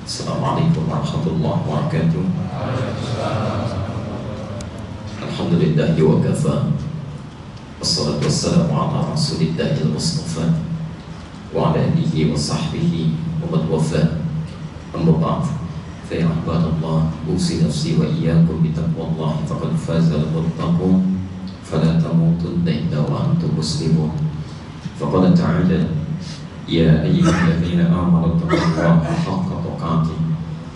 Assalamualaikum warahmatullahi wabarakatuh. Alhamdulillahi wa kafa. Wassalatu wassalamu ala rasulillahil mustafa wa ala alihi wa sahbihi wa man wafa. Amma ba'd. Fa ya ibadallah, usi nafsi wa iyyakum bi taqwallahi faqad fazal muttaqun. Fala tamutunna illa wa antum muslimun. Faqala ta'ala: Ya ayyuhalladzina amanu taqullaha haqqa tuqatih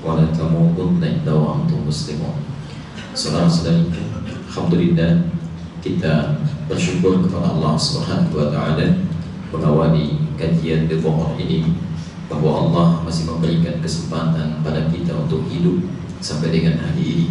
wa la tamutunna illa wa antum muslimun. Saudara-saudariku, alhamdulillah kita bersyukur kepada Allah Subhanahu wa taala mengawali kajian di pokok ini, bahwa Allah masih memberikan kesempatan pada kita untuk hidup sampai dengan hari ini.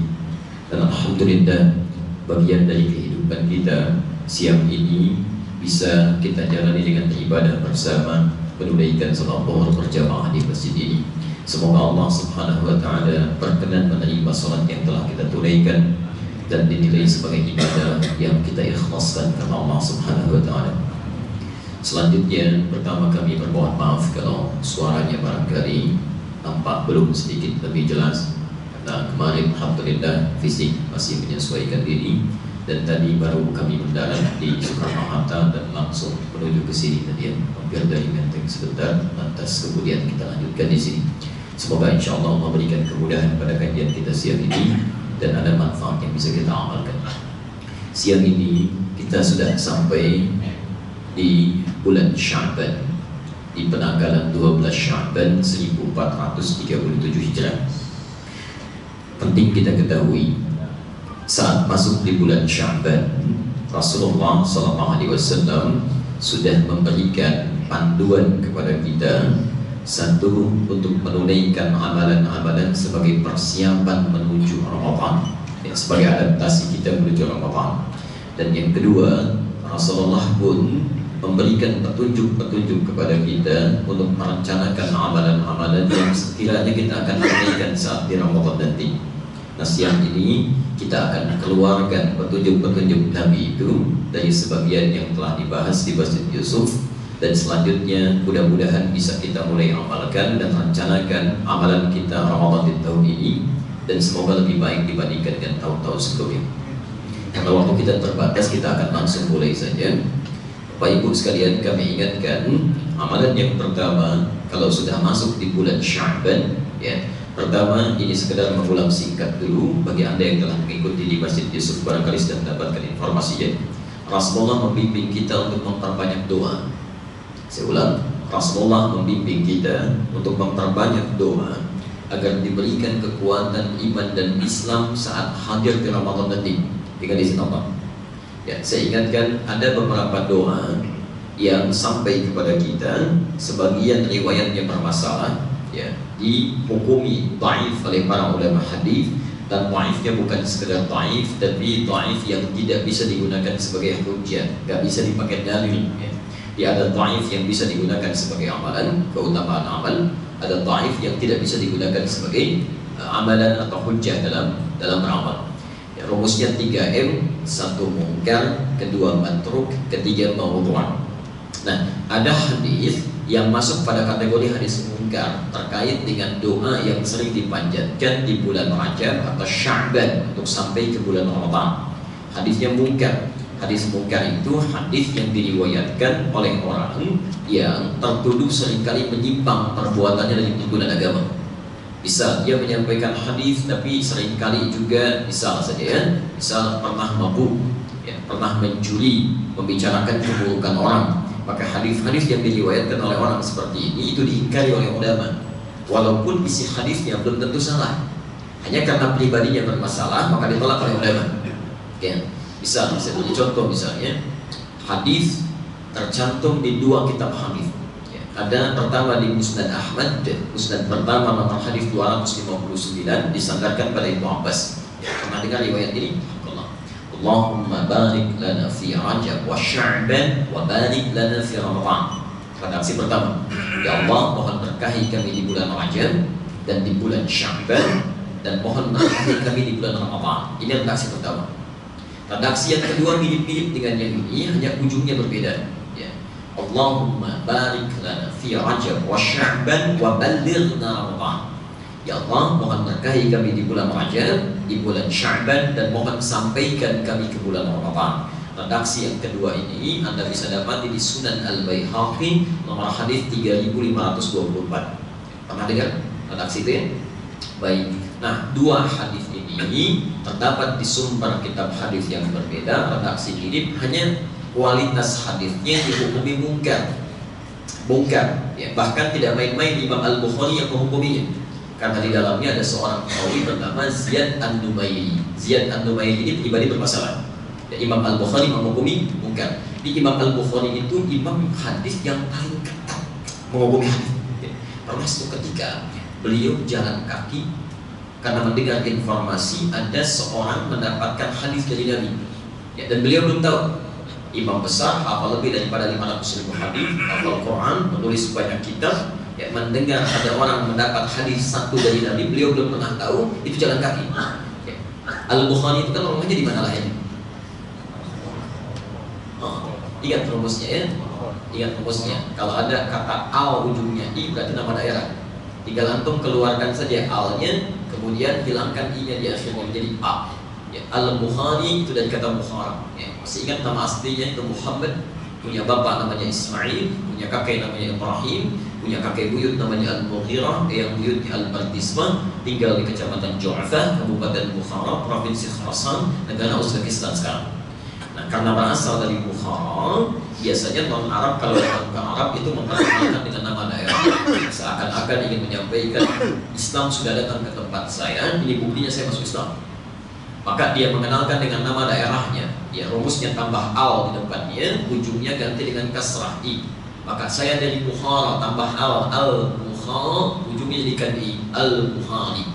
Dan alhamdulillah bagian dari kehidupan kita siang ini bisa kita jalani dengan ibadah bersama, menunaikan salat zuhur berjamaah di masjid ini. Semoga Allah Subhanahu wa taala berkenan menerima salat yang telah kita tunaikan dan dinilai sebagai ibadah yang kita ikhlaskan karena Allah Subhanahu wa taala. Selanjutnya, pertama kami bermohon maaf kalau suaranya barangkali nampak belum sedikit lebih jelas, karena kemarin alhamdulillah fisik masih menyesuaikan diri. Dan tadi baru kami mendarat di Soekarno-Hatta dan langsung menuju ke sini tadi, hampir dari Menteng sebentar, lantas kemudian kita lanjutkan di sini. Semoga insya Allah memberikan kemudahan pada kajian kita siang ini dan ada manfaat yang bisa kita amalkan. Siang ini kita sudah sampai di bulan Sya'ban, di penanggalan 12 Sya'ban 1437 Hijrah. Penting kita ketahui, saat masuk di bulan Sya'ban, Rasulullah SAW sudah memberikan panduan kepada kita. Satu, untuk menunaikan amalan-amalan sebagai persiapan menuju Ramadan, sebagai adaptasi kita menuju Ramadan. Dan yang kedua, Rasulullah pun memberikan petunjuk-petunjuk kepada kita untuk merencanakan amalan-amalan yang sekiranya kita akan tunaikan saat di Ramadan nanti. Nah, siang ini kita akan keluarkan petunjuk-petunjuk Nabi itu dari sebagian yang telah dibahas di Masjid Yusuf, dan selanjutnya mudah-mudahan bisa kita mulai amalkan dan rencanakan amalan kita Ramadan di tahun ini, dan semoga lebih baik dibandingkan dengan tahun-tahun sebelumnya. Karena waktu kita terbatas, kita akan langsung mulai saja. Bapak Ibu sekalian, kami ingatkan amalan yang pertama kalau sudah masuk di bulan Sya'ban, ya. Pertama, ini sekedar mengulang singkat dulu bagi Anda yang telah mengikuti di Masjid Yusuf, barangkali sudah mendapatkan informasinya. Rasulullah membimbing kita untuk memperbanyak doa. Saya ulang, Rasulullah membimbing kita untuk memperbanyak doa agar diberikan kekuatan iman dan Islam saat hadir di Ramadan nanti. Dengan izin Allah, ya, saya ingatkan ada beberapa doa yang sampai kepada kita, sebagian riwayatnya bermasalah, ya, dihukumi dhaif oleh para ulama hadis, dan dhaifnya bukan sekedar dhaif, tapi dhaif yang tidak bisa digunakan sebagai hujjah, nggak bisa dipakai dalil, ya. Dia ada dhaif yang bisa digunakan sebagai amalan, keutamaan amal, ada dhaif yang tidak bisa digunakan sebagai amalan atau hujjah dalam beramal. Ya, rumusnya 3M, 1 mungkar, 2 matruk, 3 maudhu'. Nah, ada hadis yang masuk pada kategori hadis mungkar terkait dengan doa yang sering dipanjatkan di bulan Rajab atau Sya'ban untuk sampai ke bulan Ramadan. Hadisnya mungkar. Hadis mungkar itu hadis yang diriwayatkan oleh orang yang tertuduh seringkali menyimpang perbuatannya dari tuntunan agama. Bisa dia menyampaikan hadis, tapi seringkali juga misal saja, ya, misal pernah mabuk, ya, pernah mencuri, membicarakan keburukan orang. Maka hadis-hadis yang diriwayatkan oleh orang seperti ini itu diingkari oleh ulama, walaupun isi hadisnya belum tentu salah. Hanya karena pribadinya bermasalah maka ditolak oleh ulama. Ya, bisa saya beri contoh, misalnya hadis tercantum di 2 kitab hadis. Ya, ada pertama di Musnad Ahmad, Musnad pertama nomor hadis 259, disandarkan pada Ibnu Abbas. Ya, pernah dengar riwayat ini? Allahumma barik lana fi Rajab wa Sya'ban wa barik lana fi Ramadan. Redaksi pertama, ya Allah, mohon berkahi kami di bulan Rajab dan di bulan Sya'ban, dan mohon berkahi kami di bulan Ramadan. Ini redaksi pertama. Redaksi yang kedua mirip-mirip dengan yang ini, hanya ujungnya berbeda, ya. Allahumma barik lana fi Rajab wa Sya'ban wa ballighna Ramadan. Ya Allah, mohon berkahi kami di bulan Rajab, di bulan Sya'ban, dan mohon sampaikan kami ke bulan Ramadan. Redaksi yang kedua ini Anda bisa dapati di Sunan Al-Baihaqi nomor hadis 3524. Pernah dengar redaksi itu ya? Baik. Nah, dua hadis ini terdapat di sumber kitab hadis yang berbeda, redaksi mirip, hanya kualitas hadisnya dihukumi mungkar. Mungkar, ya, bahkan tidak main-main Imam Al-Bukhari yang menghukuminya. Karena di dalamnya ada seorang perawi bernama Ziyad An-Numairi. Ziyad An-Numairi ini pribadi bermasalah. Ya, Imam Al-Bukhari menghukumi mungkar. Di Imam Al-Bukhari itu imam hadis yang paling ketat menghukumi hadis. Ya, pernah suatu ketika beliau jalan kaki karena mendengar informasi ada seorang mendapatkan hadis dari Nabi. Ya, dan beliau belum tahu. Imam besar, hafal lebih daripada 500.000 hadis, hafal Quran, menulis banyak kitab. Ya, mendengar ada orang mendapat hadis satu dari Nabi, beliau belum pernah tahu, itu jalan kaki. Ya. Al-Bukhari itu kan rumahnya di mana lahirnya? Ingat rumusnya ya? Ingat rumusnya. Kalau ada kata al ujungnya i berarti nama daerah. Tinggal antum keluarkan saja al-nya, kemudian hilangkan i-nya di akhirnya menjadi a. Ya, Al-Bukhari itu dari kata Bukhara. Ya, masih ingat nama aslinya itu Muhammad, punya bapak namanya Ismail, punya kakek namanya Ibrahim, punya kakek buyut namanya Al-Mughirah, yang buyutnya Al-Bardisman, tinggal di kecamatan Ju'afah, Kabupaten Bukhara, Provinsi Khurasan, negara Uzbekistan sekarang. Nah, karena berasal dari Bukhara, biasanya non Arab kalau datang ke Arab itu memperkenalkan dengan nama daerah, seakan-akan ingin menyampaikan Islam sudah datang ke tempat saya, ini buktinya saya masuk Islam. Maka dia mengenalkan dengan nama daerahnya. Ya, rumusnya tambah al di depannya, ujungnya ganti dengan kasrah i. Maka saya dari Bukhara tambah al-Bukhara, ujungnya jadikan i, al-Bukhari.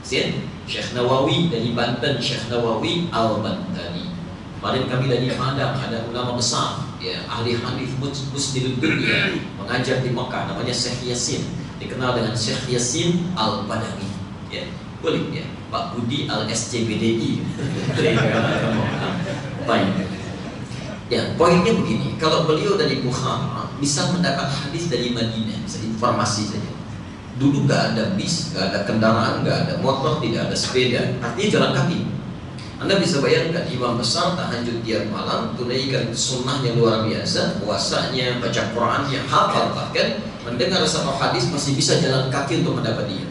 Syekh Nawawi dari Banten, Syekh Nawawi al-Bantani. Kemarin kami dari Padang, ada ulama besar, ya, ahli hadis musnidud dunia, mengajar di Mekah, namanya Syekh Yasin, dikenal dengan Syekh Yasin al-Badawi. Ya, boleh ya, Pak Budi al-SCBDI. Baik. Ya, poinnya begini, kalau beliau dari Bukhara bisa mendapat hadis dari Madinah, bisa informasi saja. Dulu nggak ada bis, nggak ada kendaraan, nggak ada motor, tidak ada sepeda, artinya jalan kaki. Anda bisa bayangkan imam besar tahajud tiap malam, tunaikan sunnah yang luar biasa, puasanya, baca Qurannya, hafal, bahkan mendengar satu hadis masih bisa jalan kaki untuk mendapatinya.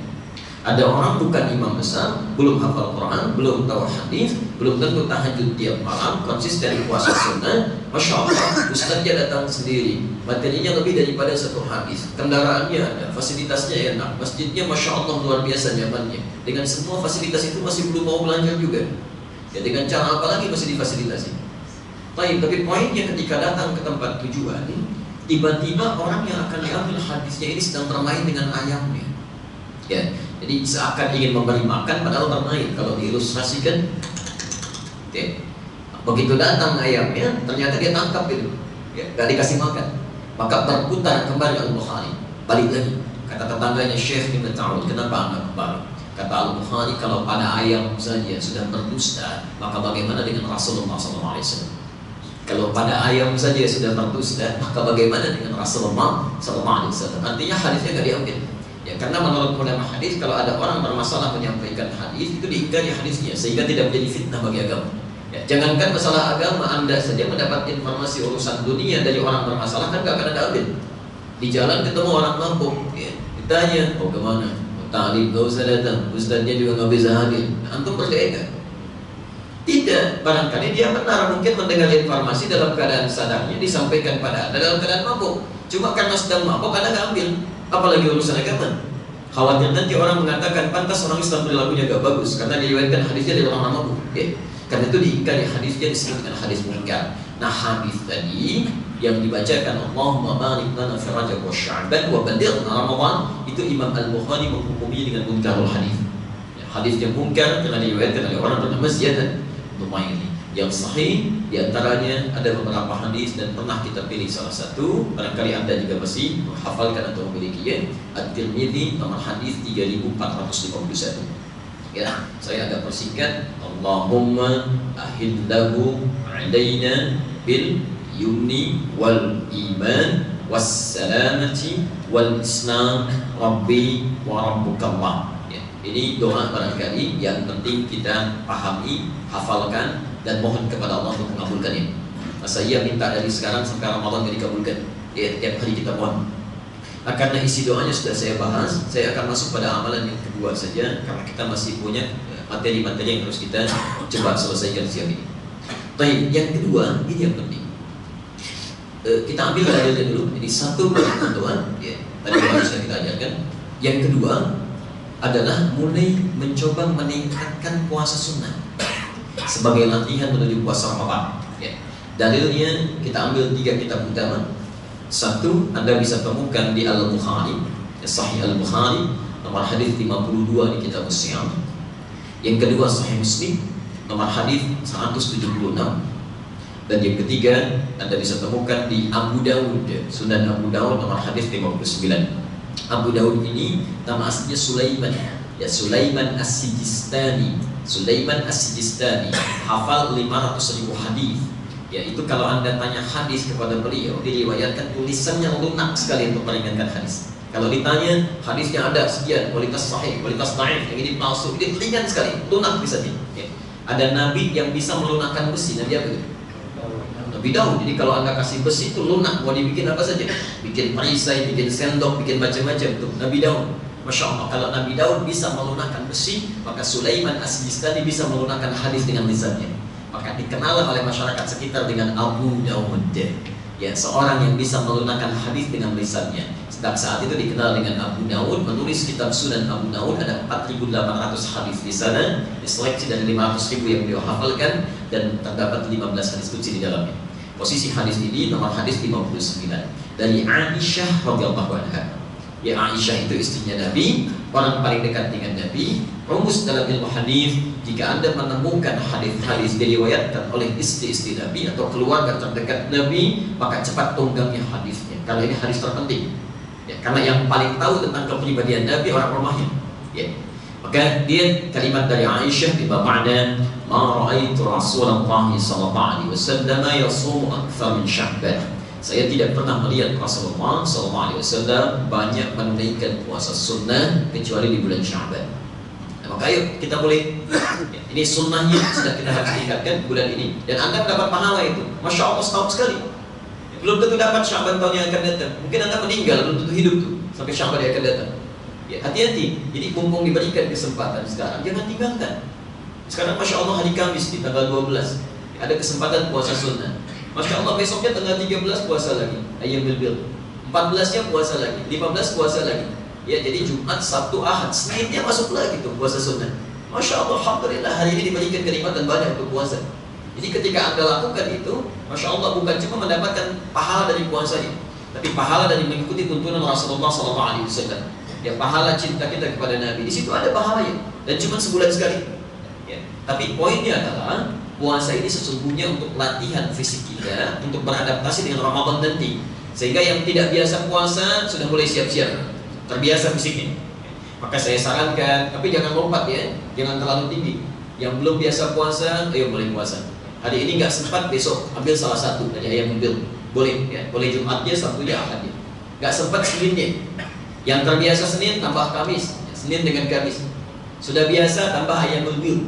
Ada orang bukan imam besar, belum hafal Quran, belum tahu hadis, belum tentu tahajud tiap malam, konsisten puasa sunnah. Masya Allah, ustadznya datang sendiri, materinya lebih daripada satu hadis, kendaraannya ada, fasilitasnya enak, masjidnya Masya Allah luar biasa nyamannya. Dengan semua fasilitas itu masih belum mau belajar juga. Ya, dengan cara apa lagi masih difasilitasi? Tapi poinnya ketika datang ke tempat tujuan, tiba-tiba orang yang akan diambil hadisnya ini sedang bermain dengan ayamnya. Ya, jadi seakan ingin memberi makan padahal bermain. Kalau diilustrasikan, ya, begitu datang ayamnya, ternyata dia tangkap itu, ya, gak dikasih makan. Maka berputar kembali Al-Bukhari, balik lagi. Kata tetangganya Syekh Ibn Ta'ud, kenapa anda kembali? Kata Al-Bukhari, kalau pada ayam saja sudah berdusta, maka bagaimana dengan Rasulullah SAW? Kalau pada ayam saja sudah berdusta, maka bagaimana dengan Rasulullah SAW? Artinya hadisnya gak diambil. Ya, karena menurut ulama hadis, kalau ada orang bermasalah menyampaikan hadis, itu diingkari hadisnya sehingga tidak menjadi fitnah bagi agama. Ya, jangankan masalah agama, Anda saja mendapat informasi urusan dunia dari orang bermasalah kan gak akan ada ambil. Di jalan ketemu orang mabuk, ya, ditanya, oh kemana? Ta'lim gak usah datang, ustadznya juga gak bisa hadir. Antum percaya gak? Tidak, barangkali dia benar, mungkin mendengar informasi dalam keadaan sadarnya disampaikan pada Anda dalam keadaan mabuk. Cuma karena sedang mabuk, Anda gak ambil. Apalagi urusan agama. Khawatir nanti orang mengatakan pantas orang Islam perilakunya gak bagus karena diriwayatkan hadisnya dari orang mabuk. Ya. Karena itu diingkari hadisnya disebut dengan hadis munkar. Nah, hadis tadi yang dibacakan Allahumma barik lana fi Rajab wa Sya'ban wa ballighna Ramadan, itu Imam Al-Bukhari menghukumi dengan munkarul hadis. Ya, hadisnya munkar karena diriwayatkan oleh orang bernama Ziyad An-Numairi. Yang sahih diantaranya ada beberapa hadis dan pernah kita pilih salah satu, barangkali Anda juga masih menghafalkan atau memilikinya. At-Tirmidzi nomor hadis 3451. Ya, saya agak persingkat. Allahumma ahillahu alaina bil yumni wal iman was salamati wal islam rabbi wa rabbukallah. Ya, Ini doa barangkali yang penting kita pahami, hafalkan, dan mohon kepada Allah untuk mengabulkan ini. Masa ia minta dari sekarang sampai Ramadan jadi dikabulkan? Ya, tiap hari kita mohon. Nah, karena isi doanya sudah saya bahas, saya akan masuk pada amalan yang kedua saja, karena kita masih punya materi-materi yang harus kita coba selesaikan siang ini. Baik, yang kedua, ini yang penting. Kita ambil dalilnya dulu. Ini satu ketentuan, ya, tadi sudah kita ajarkan. Yang kedua adalah mulai mencoba meningkatkan puasa sunnah sebagai latihan menuju puasa Ramadan. Ya. Dalilnya kita ambil 3 kitab utama. Satu, Anda bisa temukan di Al-Bukhari, Sahih Al-Bukhari, nomor hadis 52 di kitab Siyam. Yang kedua Sahih Muslim, nomor hadis 176. Dan yang ketiga Anda bisa temukan di Abu Dawud, Sunan Abu Dawud, nomor hadis 59. Abu Dawud ini nama aslinya Sulaiman, ya, Sulaiman As-Sijistani. Sulaiman As-Sijistani hafal 500.000 hadis. Ya, itu kalau Anda tanya hadis kepada beliau, diriwayatkan tulisannya lunak sekali untuk meringankan hadis. Kalau ditanya hadisnya ada sekian, kualitas sahih, kualitas dhaif, yang ini palsu, ini ringan sekali, lunak bisa di. Ya. Ada nabi yang bisa melunakkan besi, nabi apa itu? Nabi Daud. Jadi kalau Anda kasih besi itu lunak, mau dibikin apa saja, bikin perisai, bikin sendok, bikin macam-macam tuh. Nabi Daud, Masya Allah. Kalau Nabi Daud bisa melunakkan besi, maka Sulaiman As-Sijistani bisa melunakkan hadis dengan lisannya. Maka dikenal oleh masyarakat sekitar dengan Abu Dawud, ya, seorang yang bisa melunakkan hadis dengan lisannya. Sejak saat itu dikenal dengan Abu Dawud, menulis kitab Sunan Abu Dawud. Ada 4.800 hadis di sana, diseleksi dari 500.000 yang beliau hafalkan, dan terdapat 15 hadis qudsi di dalamnya. Posisi hadis ini nomor hadis 59 dari Aisyah radhiyallahu anha. Ya, Aisyah itu istrinya Nabi, orang paling dekat dengan Nabi. Rumus dalam ilmu hadis, jika Anda menemukan hadis-hadis diriwayatkan oleh istri-istri Nabi atau keluarga terdekat Nabi, maka cepat tunggangi hadisnya. Karena ini hadis terpenting. Ya, karena yang paling tahu tentang kepribadian Nabi orang rumahnya. Ya. Maka dia kalimat dari Aisyah di bapaknya, "Ma ra'aitu Rasulullah sallallahu alaihi wasallam yasumu akthar min Sya'ban." Saya tidak pernah melihat Rasulullah SAW banyak menunaikan puasa sunnah kecuali di bulan Sya'ban. Nah, maka ayo kita boleh, ini sunnahnya sudah kita harus tingkatkan bulan ini. Dan Anda mendapat pahala itu, Masya Allah, setahun sekali. Belum tentu dapat Sya'ban tahun yang akan datang. Mungkin Anda meninggal, belum tentu hidup tuh sampai Sya'ban yang akan datang. Ya, hati-hati. Jadi mumpung diberikan kesempatan sekarang, jangan tinggalkan. Sekarang Masya Allah hari Kamis di tanggal 12 ada kesempatan puasa sunnah. Masya Allah, besoknya tanggal 13 puasa lagi, Ayyamul Bid. 14-nya puasa lagi, 15 puasa lagi. Ya, jadi Jumat, Sabtu, Ahad, Seninnya masuk lagi tuh puasa sunnah. Masya Allah, Alhamdulillah, hari ini diberikan kenikmatan banyak untuk puasa. Jadi ketika Anda lakukan itu, Masya Allah, bukan cuma mendapatkan pahala dari puasanya, tapi pahala dari mengikuti tuntunan Rasulullah SAW. Ya, pahala cinta kita kepada Nabi, di situ ada pahalanya. Dan cuma sebulan sekali. Ya, tapi poinnya adalah puasa ini sesungguhnya untuk latihan fisik kita, untuk beradaptasi dengan Ramadan nanti. Sehingga yang tidak biasa puasa sudah mulai siap-siap, terbiasa fisiknya. Maka saya sarankan, tapi jangan lompat ya, jangan terlalu tinggi. Yang belum biasa puasa, ayo mulai puasa. Hari ini nggak sempat, besok ambil salah satu dari Ayyamul Bid. Boleh ya, boleh Jumatnya, Sabtunya, Ahadnya. Nggak sempat Seninnya. Yang terbiasa Senin tambah Kamis, Senin dengan Kamis. Sudah biasa tambah Ayyamul Bid.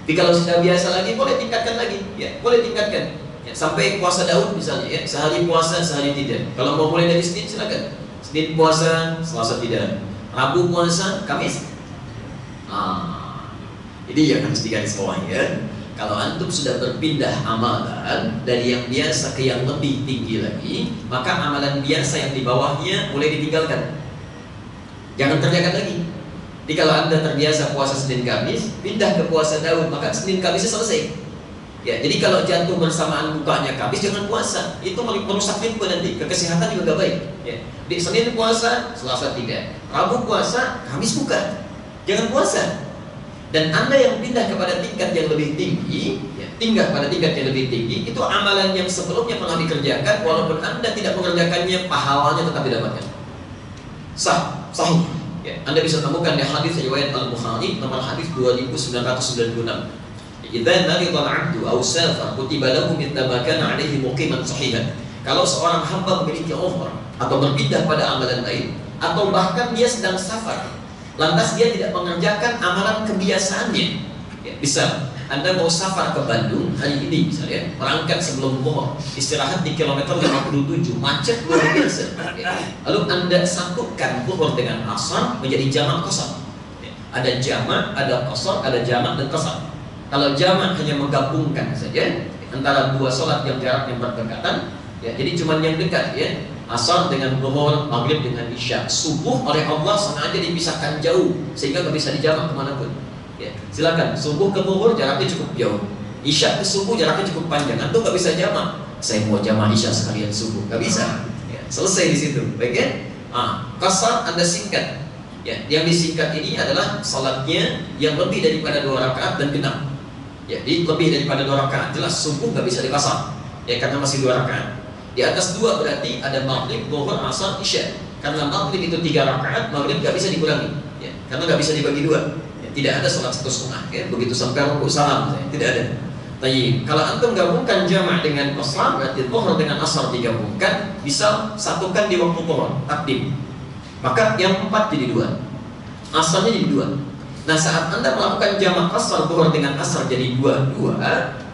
Tapi kalau sudah biasa lagi, boleh tingkatkan lagi, ya, boleh tingkatkan. Ya, sampai puasa Daud misalnya, ya, sehari puasa, sehari tidak. Kalau mau mulai dari Senin, silakan. Senin puasa, Selasa tidak. Rabu puasa, Kamis. Ini yang harus digarisbawahi ya. Kalau antum sudah berpindah amalan dari yang biasa ke yang lebih tinggi lagi, maka amalan biasa yang di bawahnya boleh ditinggalkan. Jangan kerjakan lagi. Jadi kalau Anda terbiasa puasa Senin Kamis, pindah ke puasa Daud, maka Senin Kamisnya selesai. Ya, jadi kalau jatuh bersamaan bukanya Kamis, jangan puasa. Itu merusak ritme nanti, ke kesehatan juga gak baik. Ya. Di Senin puasa, Selasa tidak. Rabu puasa, Kamis buka. Jangan puasa. Dan Anda yang pindah kepada tingkat yang lebih tinggi, ya, tinggal pada tingkat yang lebih tinggi, itu amalan yang sebelumnya pernah dikerjakan, walaupun Anda tidak mengerjakannya, pahalanya tetap didapatkan. Sahih. Ya, Anda bisa temukan di hadis riwayat Al-Bukhari nomor hadis 2996. Idza narida al-'abdu aw safar kutiba lahu mithla ma kana 'alaihi muqiman sahihan. Kalau seorang hamba memiliki umrah atau berpindah pada amalan lain, atau bahkan dia sedang safar, lantas dia tidak mengerjakan amalan kebiasaannya. Ya, bisa Anda mau safar ke Bandung hari ini misalnya, berangkat sebelum zuhur, istirahat di kilometer 57, macet luar biasa. Ya. Lalu Anda satukan zuhur dengan asar menjadi jamak qasar. Ya. Ada jamak, ada qasar, ada jamak dan qasar. Kalau jamak hanya menggabungkan saja antara dua sholat yang jaraknya berdekatan, ya, jadi cuma yang dekat ya. Asar dengan zuhur, maghrib dengan isya. Subuh oleh Allah sengaja dipisahkan jauh sehingga nggak bisa dijamak kemanapun. Ya, silakan subuh ke zuhur jaraknya cukup jauh, isya ke subuh jaraknya cukup panjang. Antum nggak bisa jamak. Saya mau jamak isya sekalian subuh, nggak bisa. Ya, selesai di situ, baik ya. Qasar Anda singkat. Ya, yang disingkat ini adalah salatnya yang lebih daripada 2 rakaat dan genap. Ya, jadi lebih daripada 2 rakaat jelas subuh nggak bisa dikasar. Ya, karena masih 2 rakaat. Di atas 2 berarti ada maghrib, zuhur, asar, isya. Karena maghrib itu 3 rakaat, maghrib nggak bisa dikurangi. Ya, karena nggak bisa dibagi 2. Tidak ada sholat 1,5 ya, begitu sampai rukuk salam tidak ada. Tapi kalau antum gabungkan jamak dengan qasar, berarti zuhur dengan asar digabungkan, bisa satukan di waktu zuhur, takdim. Maka yang 4 jadi 2, asarnya jadi 2. Nah, saat Anda melakukan jamak qasar zuhur dengan asar jadi 2,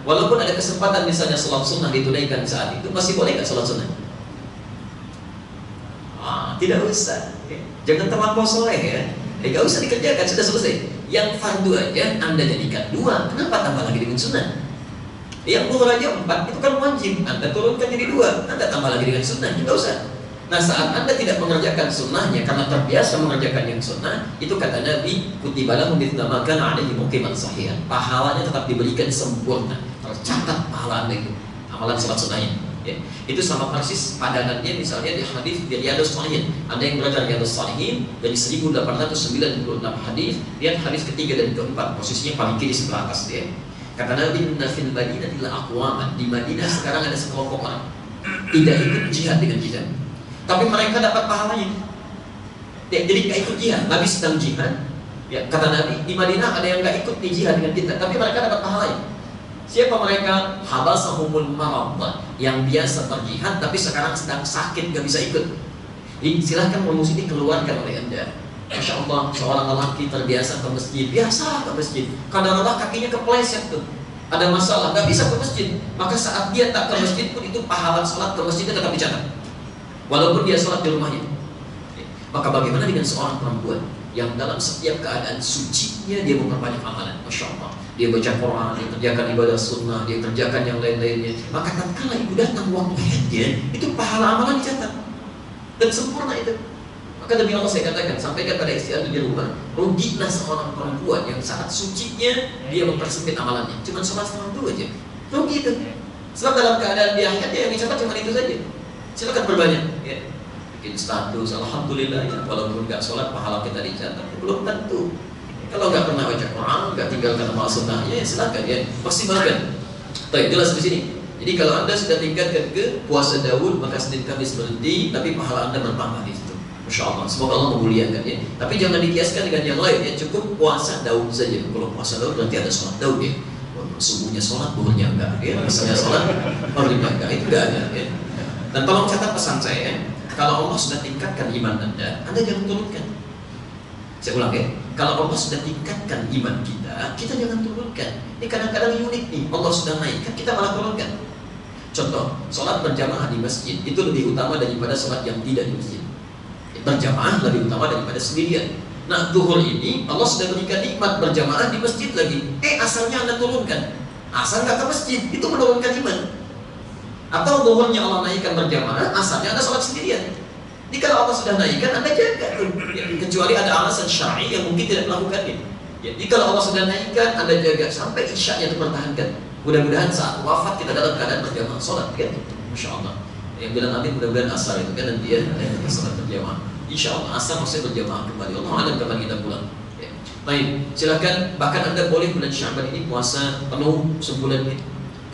walaupun ada kesempatan misalnya sholat sunnah ditunaikan saat itu, masih boleh nggak sholat sunnah? Tidak usah. Jangan terlampau soleh ya. Gak usah dikerjakan, sudah selesai. Yang fardu aja Anda jadikan 2, kenapa tambah lagi dengan sunnah? Yang zuhur aja 4, itu kan wajib, Anda turunkan jadi 2, Anda tambah lagi dengan sunnah, tidak usah. Nah, saat Anda tidak mengerjakan sunnahnya karena terbiasa mengerjakan yang sunnah, itu kata Nabi, kutiba lahum mithla ma kana alaihi muqiman sahihan. Pahalanya tetap diberikan sempurna, tercatat pahala Anda itu, amalan salat sunnahnya. Ya, itu sama persis padanannya misalnya di hadis di Riyadhus Shalihin. Anda yang belajar Riyadhus Shalihin dari 1896 hadis, lihat hadis ketiga dan keempat, posisinya paling kiri sebelah atas dia. Kata Nabi, "Inna fil Madinati la aqwaman." Di Madinah sekarang ada sekelompok orang tidak ikut jihad dengan kita, tapi mereka dapat pahalanya. Ya, jadi nggak ikut jihad, Nabi sedang jihad. Ya, kata Nabi, di Madinah ada yang nggak ikut di jihad dengan kita, tapi mereka dapat pahalanya. Siapa mereka? Habasahumul marad, yang biasa berjihad tapi sekarang sedang sakit gak bisa ikut. Jadi silahkan rumus ini keluarkan oleh Anda. Masya Allah, seorang lelaki terbiasa ke masjid, biasa ke masjid. Kadang-kadang kakinya kepleset tuh, ada masalah, gak bisa ke masjid. Maka saat dia tak ke masjid pun itu pahala sholat ke masjidnya tetap dicatat, walaupun dia sholat di rumahnya. Maka bagaimana dengan seorang perempuan yang dalam setiap keadaan sucinya dia memperbanyak amalan? Masya Allah, dia baca Quran, dia kerjakan ibadah sunnah, dia kerjakan yang lain-lainnya. Maka tatkala ibu datang waktu haidnya, itu pahala amalan dicatat dan sempurna itu. Maka demi Allah saya katakan, sampaikan pada istri Anda di rumah, rugilah seorang perempuan yang saat sucinya dia mempersempit amalannya, cuma sholat fardu aja, rugi itu. Sebab dalam keadaan dia haid yang dicatat cuma itu saja. Silakan berbanyak, ya. Bikin status, alhamdulillah ya, walaupun nggak sholat pahala kita dicatat, belum tentu. Kalau nggak pernah baca Quran, nggak tinggalkan amal sunnahnya, ya silakan ya, maksimalkan. Baik, jelas di sini. Jadi kalau Anda sudah tingkatkan ke puasa Daud, maka Senin Kamis berhenti, tapi pahala Anda bertambah di situ. Masya Allah, semoga Allah memuliakan ya. Tapi jangan dikiaskan dengan yang lain ya, cukup puasa Daud saja. Kalau puasa Daud berarti ada sholat Daud ya. Subuhnya sholat, duhurnya enggak ya. Misalnya sholat, maghribnya enggak, itu enggak ada ya. Dan tolong catat pesan saya ya. Kalau Allah sudah tingkatkan iman Anda jangan turunkan. Saya ulang ya, kalau Allah sudah tingkatkan iman kita, kita jangan turunkan. Ini kadang-kadang unik nih, Allah sudah naikkan, kita malah turunkan. Contoh, sholat berjamaah di masjid itu lebih utama daripada sholat yang tidak di masjid. Berjamaah lebih utama daripada sendirian. Nah, zuhur ini Allah sudah berikan nikmat berjamaah di masjid lagi. Asalnya Anda turunkan, asal nggak ke masjid, itu menurunkan iman. Atau zuhurnya Allah naikkan berjamaah, asalnya Anda sholat sendirian. Jadi kalau Allah sudah naikkan, Anda jaga tuh. Ya, kecuali ada alasan syar'i yang mungkin tidak melakukannya. Jadi kalau Allah sudah naikkan, Anda jaga sampai isya'nya dipertahankan. Mudah-mudahan saat wafat kita dalam keadaan berjamaah sholat, kan? Masya Allah. Yang bilang amin, mudah-mudahan asar itu kan nanti ya, sholat berjamaah. Insya Allah asar maksudnya berjamaah kembali. Allah alam kapan kita pulang. Ya. Baik, silakan. Bahkan Anda boleh bulan Sya'ban ini puasa penuh sebulan ini.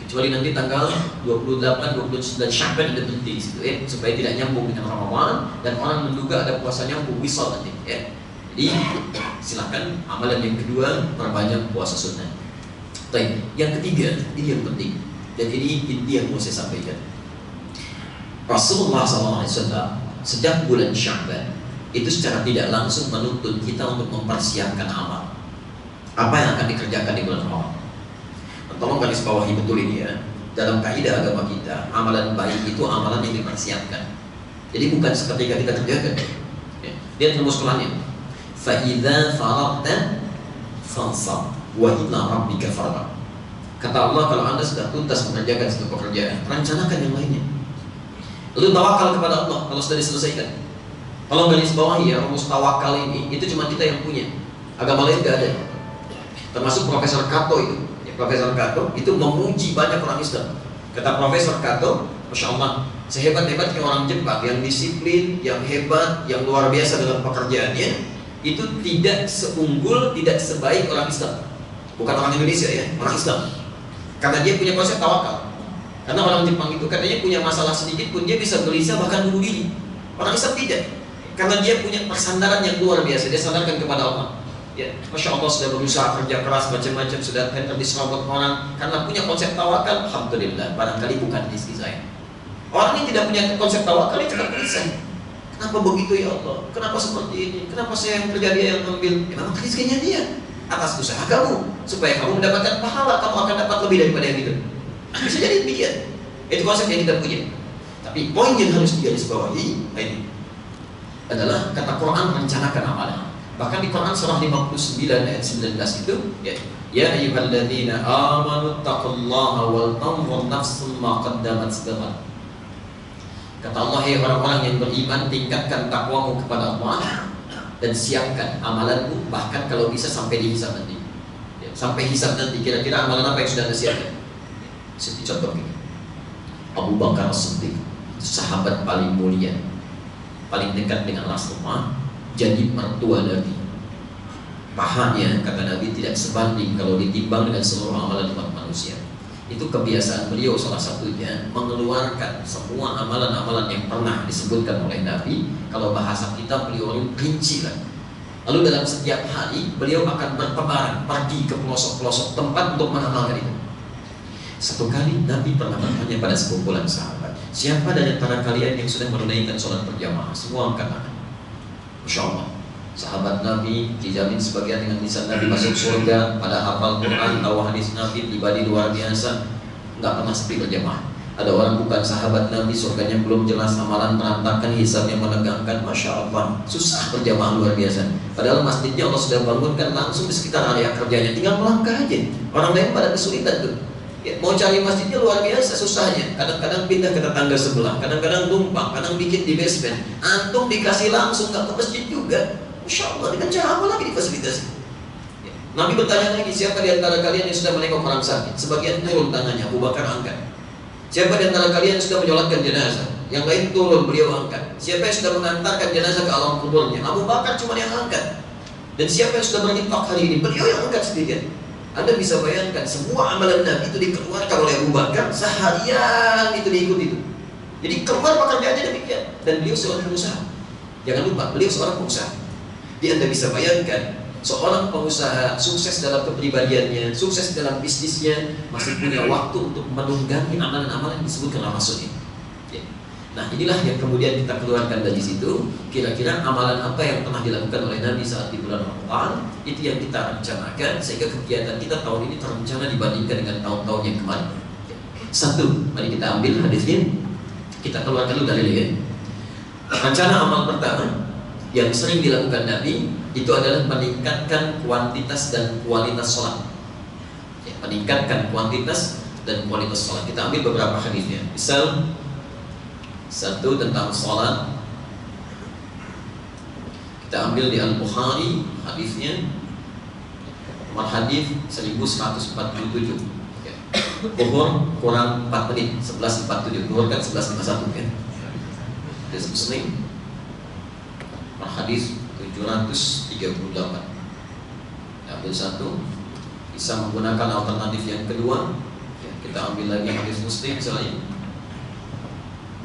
Kecuali nanti tanggal 28, 29 Sya'ban ada berhenti di situ ya, supaya tidak nyambung dengan Ramadan dan orang menduga ada puasa nyambung wisal nanti ya. Jadi silakan amalan yang kedua, perbanyak puasa sunnah. Baik, yang ketiga ini yang penting dan ini inti yang mau saya sampaikan. Rasulullah SAW sejak bulan Sya'ban itu secara tidak langsung menuntut kita untuk mempersiapkan amal. Apa yang akan dikerjakan di bulan Ramadan? Tolong garis bawahi betul ini ya. Dalam kaidah agama kita, amalan baik itu amalan yang dipersiapkan. Jadi bukan seketika kita kerjakan. Lihat rumus Qurannya. Fa idza faragta fansab wa ila rabbika farghab. Kata Allah, kalau Anda sudah tuntas mengerjakan satu pekerjaan, rencanakan yang lainnya. Lalu tawakal kepada Allah kalau sudah diselesaikan. Kalau garis bawahi ya, rumus tawakal ini itu cuma kita yang punya. Agama lain tidak ada. Termasuk Profesor Kato itu. Ya, Profesor Kato itu memuji banyak orang Islam. Kata Profesor Kato, Masya Allah, sehebat-hebatnya orang Jepang yang disiplin, yang hebat, yang luar biasa dalam pekerjaannya, itu tidak seunggul, tidak sebaik orang Islam. Bukan orang Indonesia ya, orang Islam. Karena dia punya konsep tawakal. Karena orang Jepang itu katanya punya masalah sedikit pun dia bisa gelisah bahkan bunuh diri. Orang Islam tidak. Karena dia punya persandaran yang luar biasa. Dia sandarkan kepada Allah. Ya, Masya Allah sudah berusaha kerja keras macam-macam, sudah tender diserobot orang. Karena punya konsep tawakal, alhamdulillah. Barangkali bukan rezeki saya. Orang ini tidak punya konsep tawakal, dia cepat gelisah. Kenapa begitu ya Allah? Kenapa seperti ini? Kenapa saya yang kerja dia yang ambil? Ya memang rezekinya dia. Atas usaha kamu, supaya kamu mendapatkan pahala, kamu akan dapat lebih daripada yang itu. Bisa jadi demikian. Itu konsep yang kita punya. Tapi poin yang harus digarisbawahi ini adalah kata Quran rencanakan amalan. Bahkan di Quran surah 59 ayat 19 itu, ya ayyuhalladzina amanu taqullaha wal tanzur nafsum ma qaddamat lighad. Kata Allah, hai orang-orang yang beriman, tingkatkan takwamu kepada Allah dan siapkan amalanmu, bahkan kalau bisa sampai dihisab nanti. Ya, sampai hisab nanti, kira-kira amalan apa yang sudah Anda siapkan? Seperti contoh ini, Abu Bakar As-Siddiq, sahabat paling mulia, paling dekat dengan Rasulullah, jadi mertua Nabi. Pahanya, kata Nabi, tidak sebanding kalau ditimbang dengan seluruh amalan umat manusia. Itu kebiasaan beliau, salah satunya mengeluarkan semua amalan-amalan yang pernah disebutkan oleh Nabi. Kalau bahasa kita, beliau rinci lah. Lalu dalam setiap hari beliau akan bertebaran, pergi ke pelosok-pelosok tempat untuk mengamalkan itu. Satu kali Nabi pernah bertanya pada sekumpulan sahabat, siapa dari antara kalian yang sudah menunaikan sholat berjamaah? Semua angkat tangan. Masya Allah, sahabat Nabi dijamin sebagian dengan lisan Nabi masuk surga, pada hafal Quran, tahu hadis Nabi, pribadi luar biasa, nggak pernah sepi berjamaah. Ada orang bukan sahabat Nabi, surganya belum jelas, amalan berantakan, hisab yang menegangkan, Masya Allah, susah berjamaah luar biasa. Padahal masjidnya Allah sudah bangunkan langsung di sekitar area kerjanya, tinggal melangkah aja. Orang lain pada kesulitan tuh. Ya, mau cari masjidnya luar biasa susahnya. Kadang-kadang pindah ke tetangga sebelah, kadang-kadang numpang, kadang bikin di basement. Antum dikasih langsung nggak ke masjid juga. Masya Allah, dengan cara apa lagi difasilitasi? Ya. Nabi bertanya lagi, siapa di antara kalian yang sudah menengok orang sakit? Sebagian turun tangannya, Abu Bakar angkat. Siapa di antara kalian yang sudah menyolatkan jenazah? Yang lain turun, beliau angkat. Siapa yang sudah mengantarkan jenazah ke alam kuburnya? Abu Bakar cuma yang angkat. Dan siapa yang sudah berinfak hari ini? Beliau yang angkat sendirian. Anda bisa bayangkan semua amalan Nabi itu dikeluarkan oleh Abu Bakar, seharian itu diikut itu. Jadi keluar pekerjaannya demikian. Dan beliau seorang pengusaha. Jangan lupa, beliau seorang pengusaha. Jadi Anda bisa bayangkan seorang pengusaha sukses dalam kepribadiannya, sukses dalam bisnisnya, masih punya waktu untuk menunggangi amalan-amalan yang disebutkan oleh Rasulnya. Ya. Nah, inilah yang kemudian kita keluarkan dari situ. Kira-kira amalan apa yang pernah dilakukan oleh Nabi saat di bulan Ramadan, itu yang kita rencanakan sehingga kegiatan kita tahun ini terencana dibandingkan dengan tahun-tahun yang kemarin. Ya. Satu, mari kita ambil hadisnya, kita keluarkan dulu dalilnya. Rencana amal pertama yang sering dilakukan Nabi itu adalah meningkatkan kuantitas dan kualitas sholat. Ya, meningkatkan kuantitas dan kualitas sholat. Kita ambil beberapa hadisnya. Misal satu tentang sholat, kita ambil di Al-Bukhari hadisnya, nomor hadis 1147. Ya. Zuhur kurang 4 menit, 11.47. Zuhur kan 11.51 kan. Hadis Muslim, nomor hadis 738. Ambil satu, bisa menggunakan alternatif yang kedua. Ya, kita ambil lagi hadis Muslim misalnya,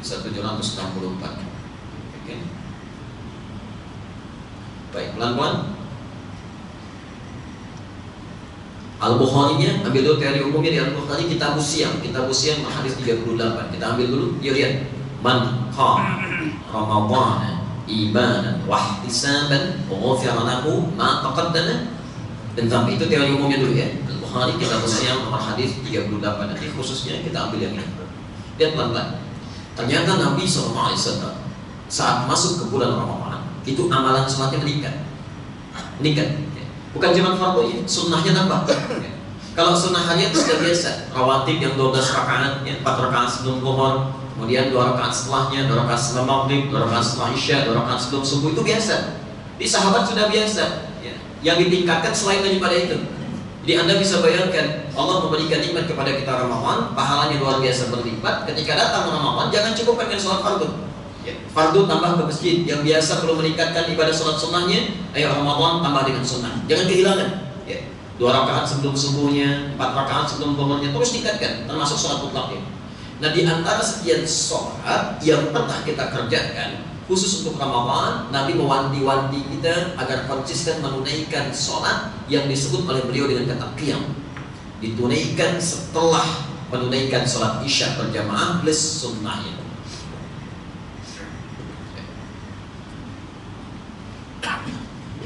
bisa 764. Oke. Baik, pelan-pelan. Al-Bukhari-nya ambil dulu teori umumnya di Al-Bukhari, kitab siang hadis 38. Kita ambil dulu, yuk lihat. Man qama Ramadan imanan wahtisaban ghufira lahu ma taqaddama. Dan tapi itu teori umumnya dulu ya. Al-Bukhari kita Muslim nomor hadis 38, nanti khususnya kita ambil yang ini. Lihat pelan-pelan. Ternyata Nabi SAW saat masuk ke bulan Ramadan itu amalan sholatnya meningkat. Bukan cuma fardu ya, sunnahnya nambah. Kalau sunnah harian itu sudah biasa, rawatib yang 12 rakaat, 4 rakaat sebelum zuhur, kemudian 2 rakaat setelahnya, 2 rakaat setelah maghrib, 2 rakaat setelah isya, 2 rakaat sebelum subuh, itu biasa. Di sahabat sudah biasa. Yang ditingkatkan selain daripada itu. Jadi Anda bisa bayangkan Allah memberikan nikmat kepada kita Ramadan, pahalanya luar biasa berlipat. Ketika datang Ramadan, jangan cukup dengan sholat fardu. Fardu tambah ke masjid. Yang biasa perlu meningkatkan ibadah sholat sunnahnya, ayo Ramadan tambah dengan sunnah. Jangan kehilangan. 2 rakaat sebelum subuhnya, 4 rakaat sebelum zuhurnya, terus tingkatkan, termasuk sholat mutlak. Nah, di antara sekian sholat yang pernah kita kerjakan khusus untuk Ramadan, Nabi mewanti-wanti kita agar konsisten menunaikan sholat yang disebut oleh beliau dengan kata qiyam. Ditunaikan setelah menunaikan sholat isya berjamaah plus sunnahnya.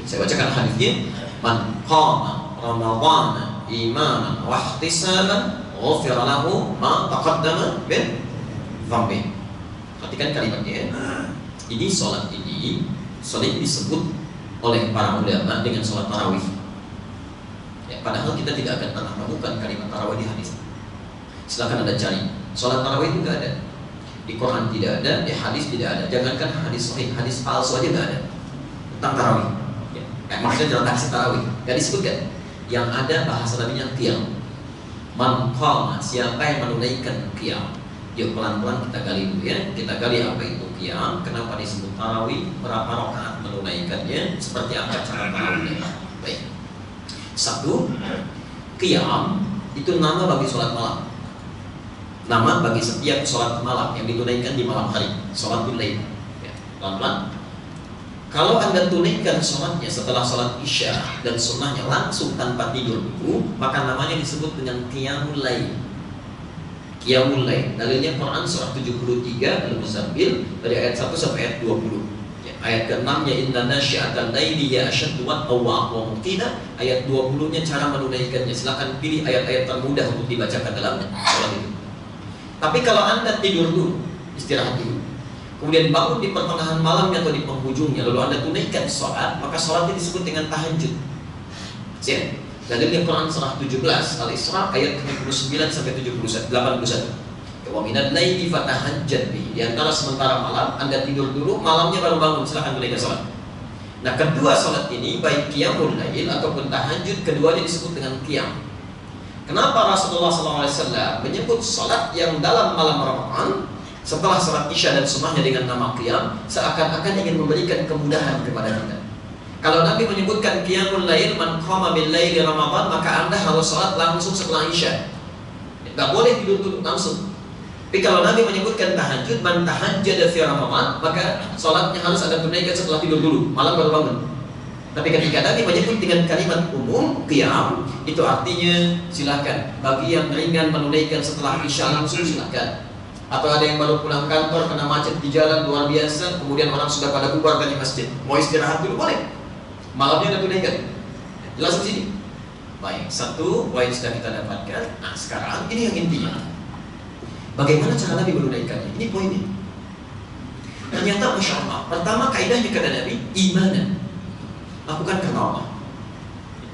Saya bacakan hadisnya. Man qama Ramadhana imanan wa ihtisaban ghufira lahu ma taqaddama min dhanbi. Perhatikan kalimatnya. Ini sholat ini sering disebut oleh para ulama dengan sholat tarawih. Padahal kita tidak akan pernah menemukan kalimat tarawih di hadis. Silakan Anda cari. Sholat tarawih itu nggak ada. Di Quran tidak ada, di hadis tidak ada. Jangankan hadis sahih, hadis palsu aja nggak ada tentang tarawih. Maksudnya transaksi tarawih nggak disebutkan. Yang ada bahasa nabinya qiyam. Man qama, siapa yang menunaikan qiyam. Yuk pelan-pelan kita gali dulu ya. Kita gali apa itu qiyam, kenapa disebut tarawih, berapa rakaat menunaikannya, seperti apa cara tarawihnya. Baik. 1. Qiyam itu nama bagi sholat malam. Nama bagi setiap sholat malam yang ditunaikan di malam hari, sholatul lail. Pelan-pelan. Kalau Anda tunaikan sholatnya setelah sholat isya dan sunnahnya langsung tanpa tidur dulu, maka namanya disebut dengan qiyamul lail. Qiyamul lail. Dalilnya Quran surah 73 Al-Muzammil dari ayat 1 sampai ayat 20. Ayat ke-6-nya inna nasyi'atal laili ya asyaddu wat'an wa muqina. Ayat 20-nya cara menunaikannya. Silakan pilih ayat-ayat termudah untuk dibacakan dalam sholat itu. Tapi kalau Anda tidur dulu, istirahat dulu, kemudian bangun di pertengahan malamnya atau di penghujungnya, lalu Anda tunaikan sholat, maka sholat ini disebut dengan tahajud. Siap. Dalilnya Quran surah 17 Al-Isra ayat 79 sampai 81. Wa minal laili fatahajjad bihi. Di antara sementara malam Anda tidur dulu, malamnya baru bangun, silakan tunaikan salat. Nah, kedua salat ini baik qiyamul lail ataupun tahajud, keduanya disebut dengan qiyam. Kenapa Rasulullah SAW menyebut salat yang dalam malam Ramadan setelah salat isya dan sunnahnya dengan nama qiyam, seakan-akan ingin memberikan kemudahan kepada kita. Kalau Nabi menyebutkan qiyamul lail man qama bil laili Ramadan, maka Anda harus salat langsung setelah isya. Enggak boleh tidur dulu langsung. Tapi kalau Nabi menyebutkan tahajud man tahajjada fi Ramadan, maka salatnya harus Anda tunaikan setelah tidur dulu, malam baru bangun. Tapi ketika Nabi menyebut dengan kalimat umum qiyam, itu artinya silakan. Bagi yang ringan menunaikan setelah isya langsung silakan. Atau ada yang baru pulang kantor kena macet di jalan luar biasa, kemudian orang sudah pada bubar dari masjid, mau istirahat dulu boleh. Malamnya Anda tunaikan. Jelas di sini. Baik, satu poin sudah kita dapatkan. Nah, sekarang ini yang intinya. Bagaimana cara Nabi menunaikannya? Ini poinnya. Ternyata Masya Allah, pertama kaidahnya kata Nabi, imanan. Lakukan karena Allah.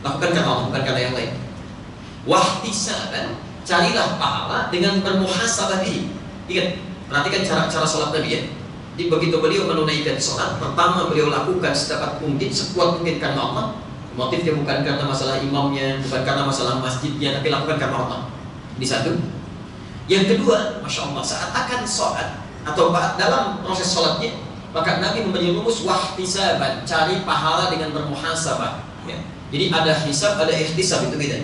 Lakukan karena Allah, bukan karena yang lain. Wahtisaban, carilah pahala dengan bermuhasabah diri. Ingat, perhatikan cara sholat Nabi ya. Jadi begitu beliau menunaikan sholat, pertama beliau lakukan sedapat mungkin, sekuat mungkin karena Allah. Motifnya bukan karena masalah imamnya, bukan karena masalah masjidnya, tapi lakukan karena Allah. Ini satu. Yang kedua, Masya Allah, saat akan sholat atau dalam proses sholatnya, maka Nabi memberi rumus wahtisaban, cari pahala dengan bermuhasabah. Ya. Jadi ada hisab, ada ihtisab, itu beda.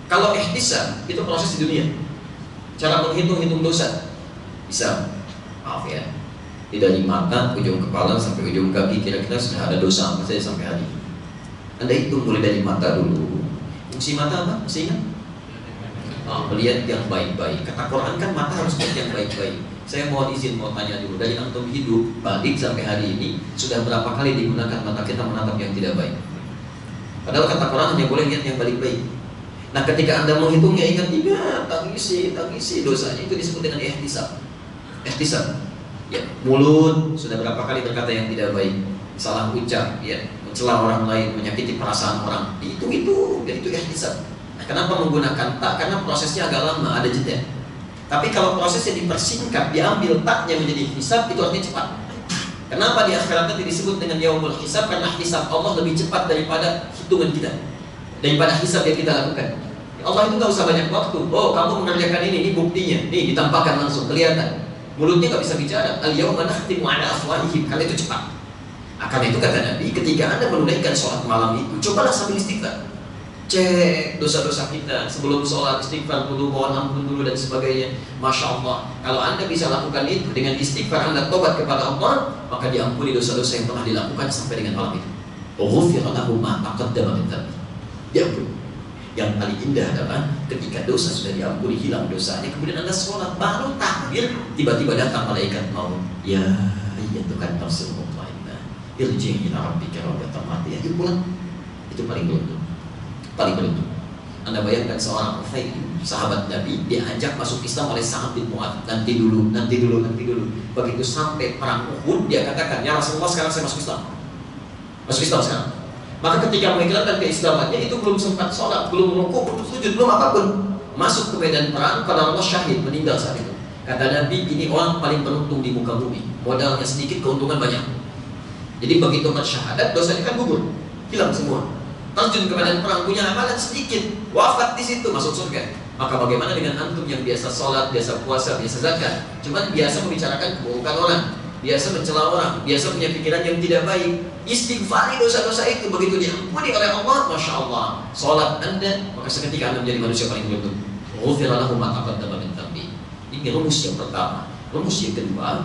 Kalau ihtisab itu proses di dunia, cara menghitung dosa. Bisa, maaf ya, dari mata, ujung kepala sampai ujung kaki kira-kira sudah ada dosa apa saja sampai hari. Anda hitung mulai dari mata dulu. Fungsi mata apa? Masih ingat? Melihat yang baik-baik. Kata Quran kan mata harus melihat yang baik-baik. Saya mohon izin mau tanya dulu, dari antum hidup balik sampai hari ini sudah berapa kali digunakan mata kita menatap yang tidak baik? Padahal kata Quran hanya boleh lihat yang baik-baik. Nah, ketika anda menghitungnya, ingat tangisi dosanya, itu disebut dengan ihtisab. Ihtisab. Ya, mulut sudah berapa kali berkata yang tidak baik, salah ucap, ya, mencela orang lain, menyakiti perasaan orang. Itu ihtisab. Nah, kenapa menggunakan tak? Karena prosesnya agak lama, ada jeda. Tapi kalau prosesnya dipersingkat, diambil taknya menjadi hisab, itu artinya cepat. Kenapa di akhirat nanti disebut dengan yaumul hisab? Karena hisab Allah lebih cepat daripada hitungan kita, daripada hisab yang kita lakukan. Allah itu gak usah banyak waktu. Oh, kamu mengerjakan ini buktinya. Nih, ditampakkan langsung, kelihatan. Mulutnya gak bisa bicara. Al-yawma nakhtimu ala afwahihim. Karena itu cepat. Karena itu kata Nabi, ketika anda menunaikan sholat malam itu, cobalah sambil istighfar. Cek dosa-dosa kita sebelum sholat, istighfar dulu, mohon ampun dulu dan sebagainya. Masya Allah, kalau anda bisa lakukan itu dengan istighfar, anda tobat kepada Allah, maka diampuni dosa-dosa yang pernah dilakukan sampai dengan malam itu. Ghufira lahu ma taqaddama min dhanbi. Diampuni. Yang paling indah adalah ketika dosa sudah diampuni, hilang dosanya, kemudian anda sholat baru takbir, tiba-tiba datang malaikat maut. Ya ayyatuhan nafsul mutmainnah, irji'i ila rabbika radiyatan mardiyah. Yuk pulang. Itu paling beruntung. Paling beruntung. Anda bayangkan seorang Ufaid, sahabat Nabi, diajak masuk Islam oleh Sa'ad bin Mu'adz. Nanti dulu. Begitu sampai perang Uhud, dia katakan, ya Rasulullah, sekarang saya masuk Islam. Masuk Islam sekarang. Maka ketika mengikrarkan keislamannya, itu belum sempat sholat, belum rukuk, belum sujud, belum apapun. Masuk ke medan perang, pada Allah syahid, meninggal saat itu. Kata Nabi, ini orang paling beruntung di muka bumi. Modalnya sedikit, keuntungan banyak. Jadi begitu bersyahadat, dosanya kan gugur, hilang semua. Terjun ke medan perang, punya amalan sedikit, wafat di situ, masuk surga. Maka bagaimana dengan antum yang biasa sholat, biasa puasa, biasa zakat, cuman biasa membicarakan keburukan orang, biasa mencela orang, biasa punya pikiran yang tidak baik, istighfari dosa-dosa itu, begitu diampuni oleh Allah, Masya Allah, sholat anda, maka seketika anda menjadi manusia paling beruntung. Ghufira lahu ma taqaddama min dhanbi. Ini rumus yang pertama. Rumus yang kedua,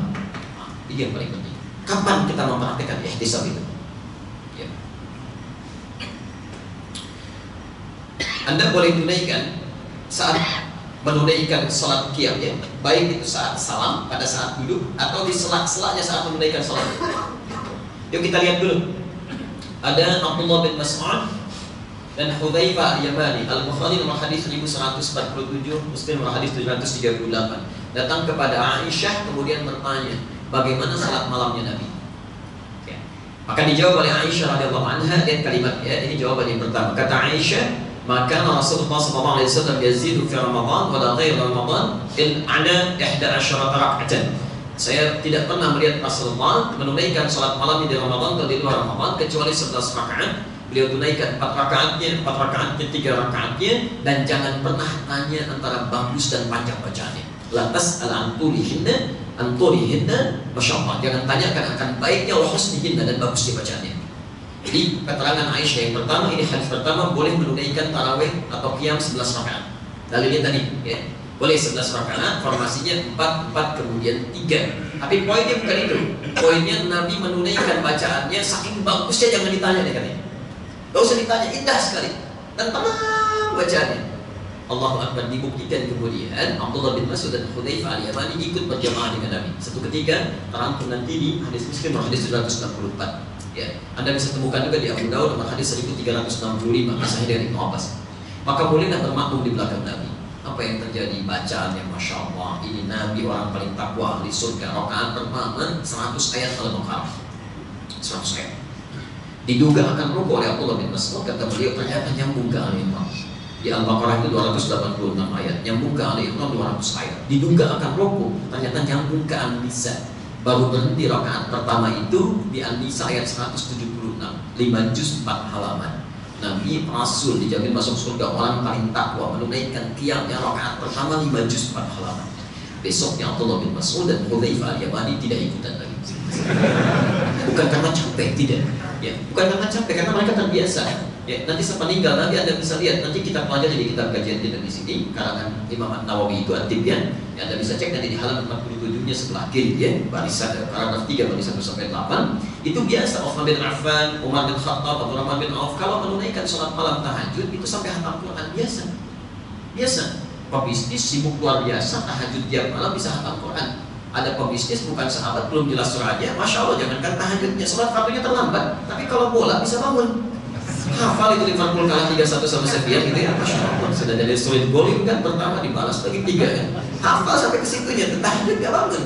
ini yang paling penting. Kapan kita mempraktikkan ihtisab itu? Ya. Anda boleh tunaikan saat menunaikan salat qiyam, ya, baik itu saat salam, pada saat duduk, atau di selak-selaknya saat menunaikan salat. Yuk kita lihat dulu. Ada Abdullah bin Mas'ud dan Hudzaifah al-Yamani. Al-Bukhari nomor hadis 1147, Muslim nomor hadis 738. Datang kepada Aisyah kemudian bertanya, bagaimana salat malamnya Nabi? Ya. Maka dijawab oleh Aisyah radhiyallahu anha, lihat kalimatnya, ini jawaban yang pertama. Kata Aisyah, maka Rasulullah SAW yazidu fi Ramadan wa la ghairi Ramadan in ana 11 rak'atan. Saya tidak pernah melihat Rasulullah menunaikan salat malam di Ramadan atau di luar Ramadan kecuali 11 rakaat. Beliau tunaikan 4 rakaatnya, 3 rakaatnya, dan jangan pernah tanya antara bagus dan panjang bacaannya. Lantas al-anturihinna, Masya Allah, jangan tanyakan akan baiknya wa husnihinna dan bagusnya bacaannya. Jadi keterangan Aisyah yang pertama, ini hadis pertama, boleh menunaikan tarawih atau qiyam 11 rakaat. Dalilnya tadi, ya, boleh 11 rakaat, formasinya 4 kemudian 3. Tapi poinnya bukan itu. Poinnya Nabi menunaikan bacaannya saking bagusnya, jangan ditanya deh katanya. Gak usah ditanya, indah sekali dan tenang bacaannya. Allahu Akbar. Dibuktikan kemudian Abdullah bin Mas'ud dan Hudzaifah al-Yamani ikut berjamaah dengan Nabi. Satu ketika terangkum nanti di hadis Muslim hadis 764. Ya, Anda bisa temukan juga di Abu Daud nomor hadis 1365, kisahnya dari Ibnu Abbas. Maka bolehlah bermakmum di belakang Nabi. Apa yang terjadi? Bacaan yang Masya Allah, ini Nabi orang paling takwa ahli surga. Rakaat pertama 100 ayat Al-Baqarah, 100 ayat. Diduga akan rukuk oleh Abdullah bin Mas'ud, kata beliau ternyata nyambung ke Al-Imran. Di Al-Baqarah itu 286 ayat, nyambung ke Al-Imran 200 ayat. Diduga akan rukuk, ternyata nyambung ke An-Nisa. Baru berhenti rakaat pertama itu di An-Nisa ayat 176, 5 juz 4 halaman. Nabi Rasul dijamin masuk surga, orang paling takwa, menunaikan qiyamnya rakaat pertama 5 juz 4 halaman. Besoknya Abdullah bin Mas'ud dan Hudzaifah al-Yamani tidak ikutan lagi. Bukan karena capek, tidak. Ya, bukan karena capek, karena mereka terbiasa. Ya, nanti setelah meninggal nanti Anda bisa lihat, nanti kita pelajari di kitab kajian kita di sini karangan Imam An-Nawawi itu At-Tibyan. Ya, Anda bisa cek nanti di halaman 47-nya sebelah kiri, ya, barisan paragraf 3 barisan 1 sampai 8. Itu biasa Utsman bin Affan, Umar bin Khattab, Abdurrahman bin Auf kalau menunaikan salat malam tahajud itu sampai hatam Quran biasa. Pebisnis sibuk luar biasa, tahajud tiap malam bisa hatam Quran. Ada pebisnis bukan sahabat, belum jelas surahnya, masya Allah, jangankan tahajudnya, sholat fardunya terlambat, tapi kalau bola bisa bangun. Hafal itu Liverpool kalah 3-1 sama Sevilla gitu ya, masya Allah. Sudah dari solid goal kan pertama dibalas lagi 3 kan. Hafal sampai ke situnya, tahajud gak bangun.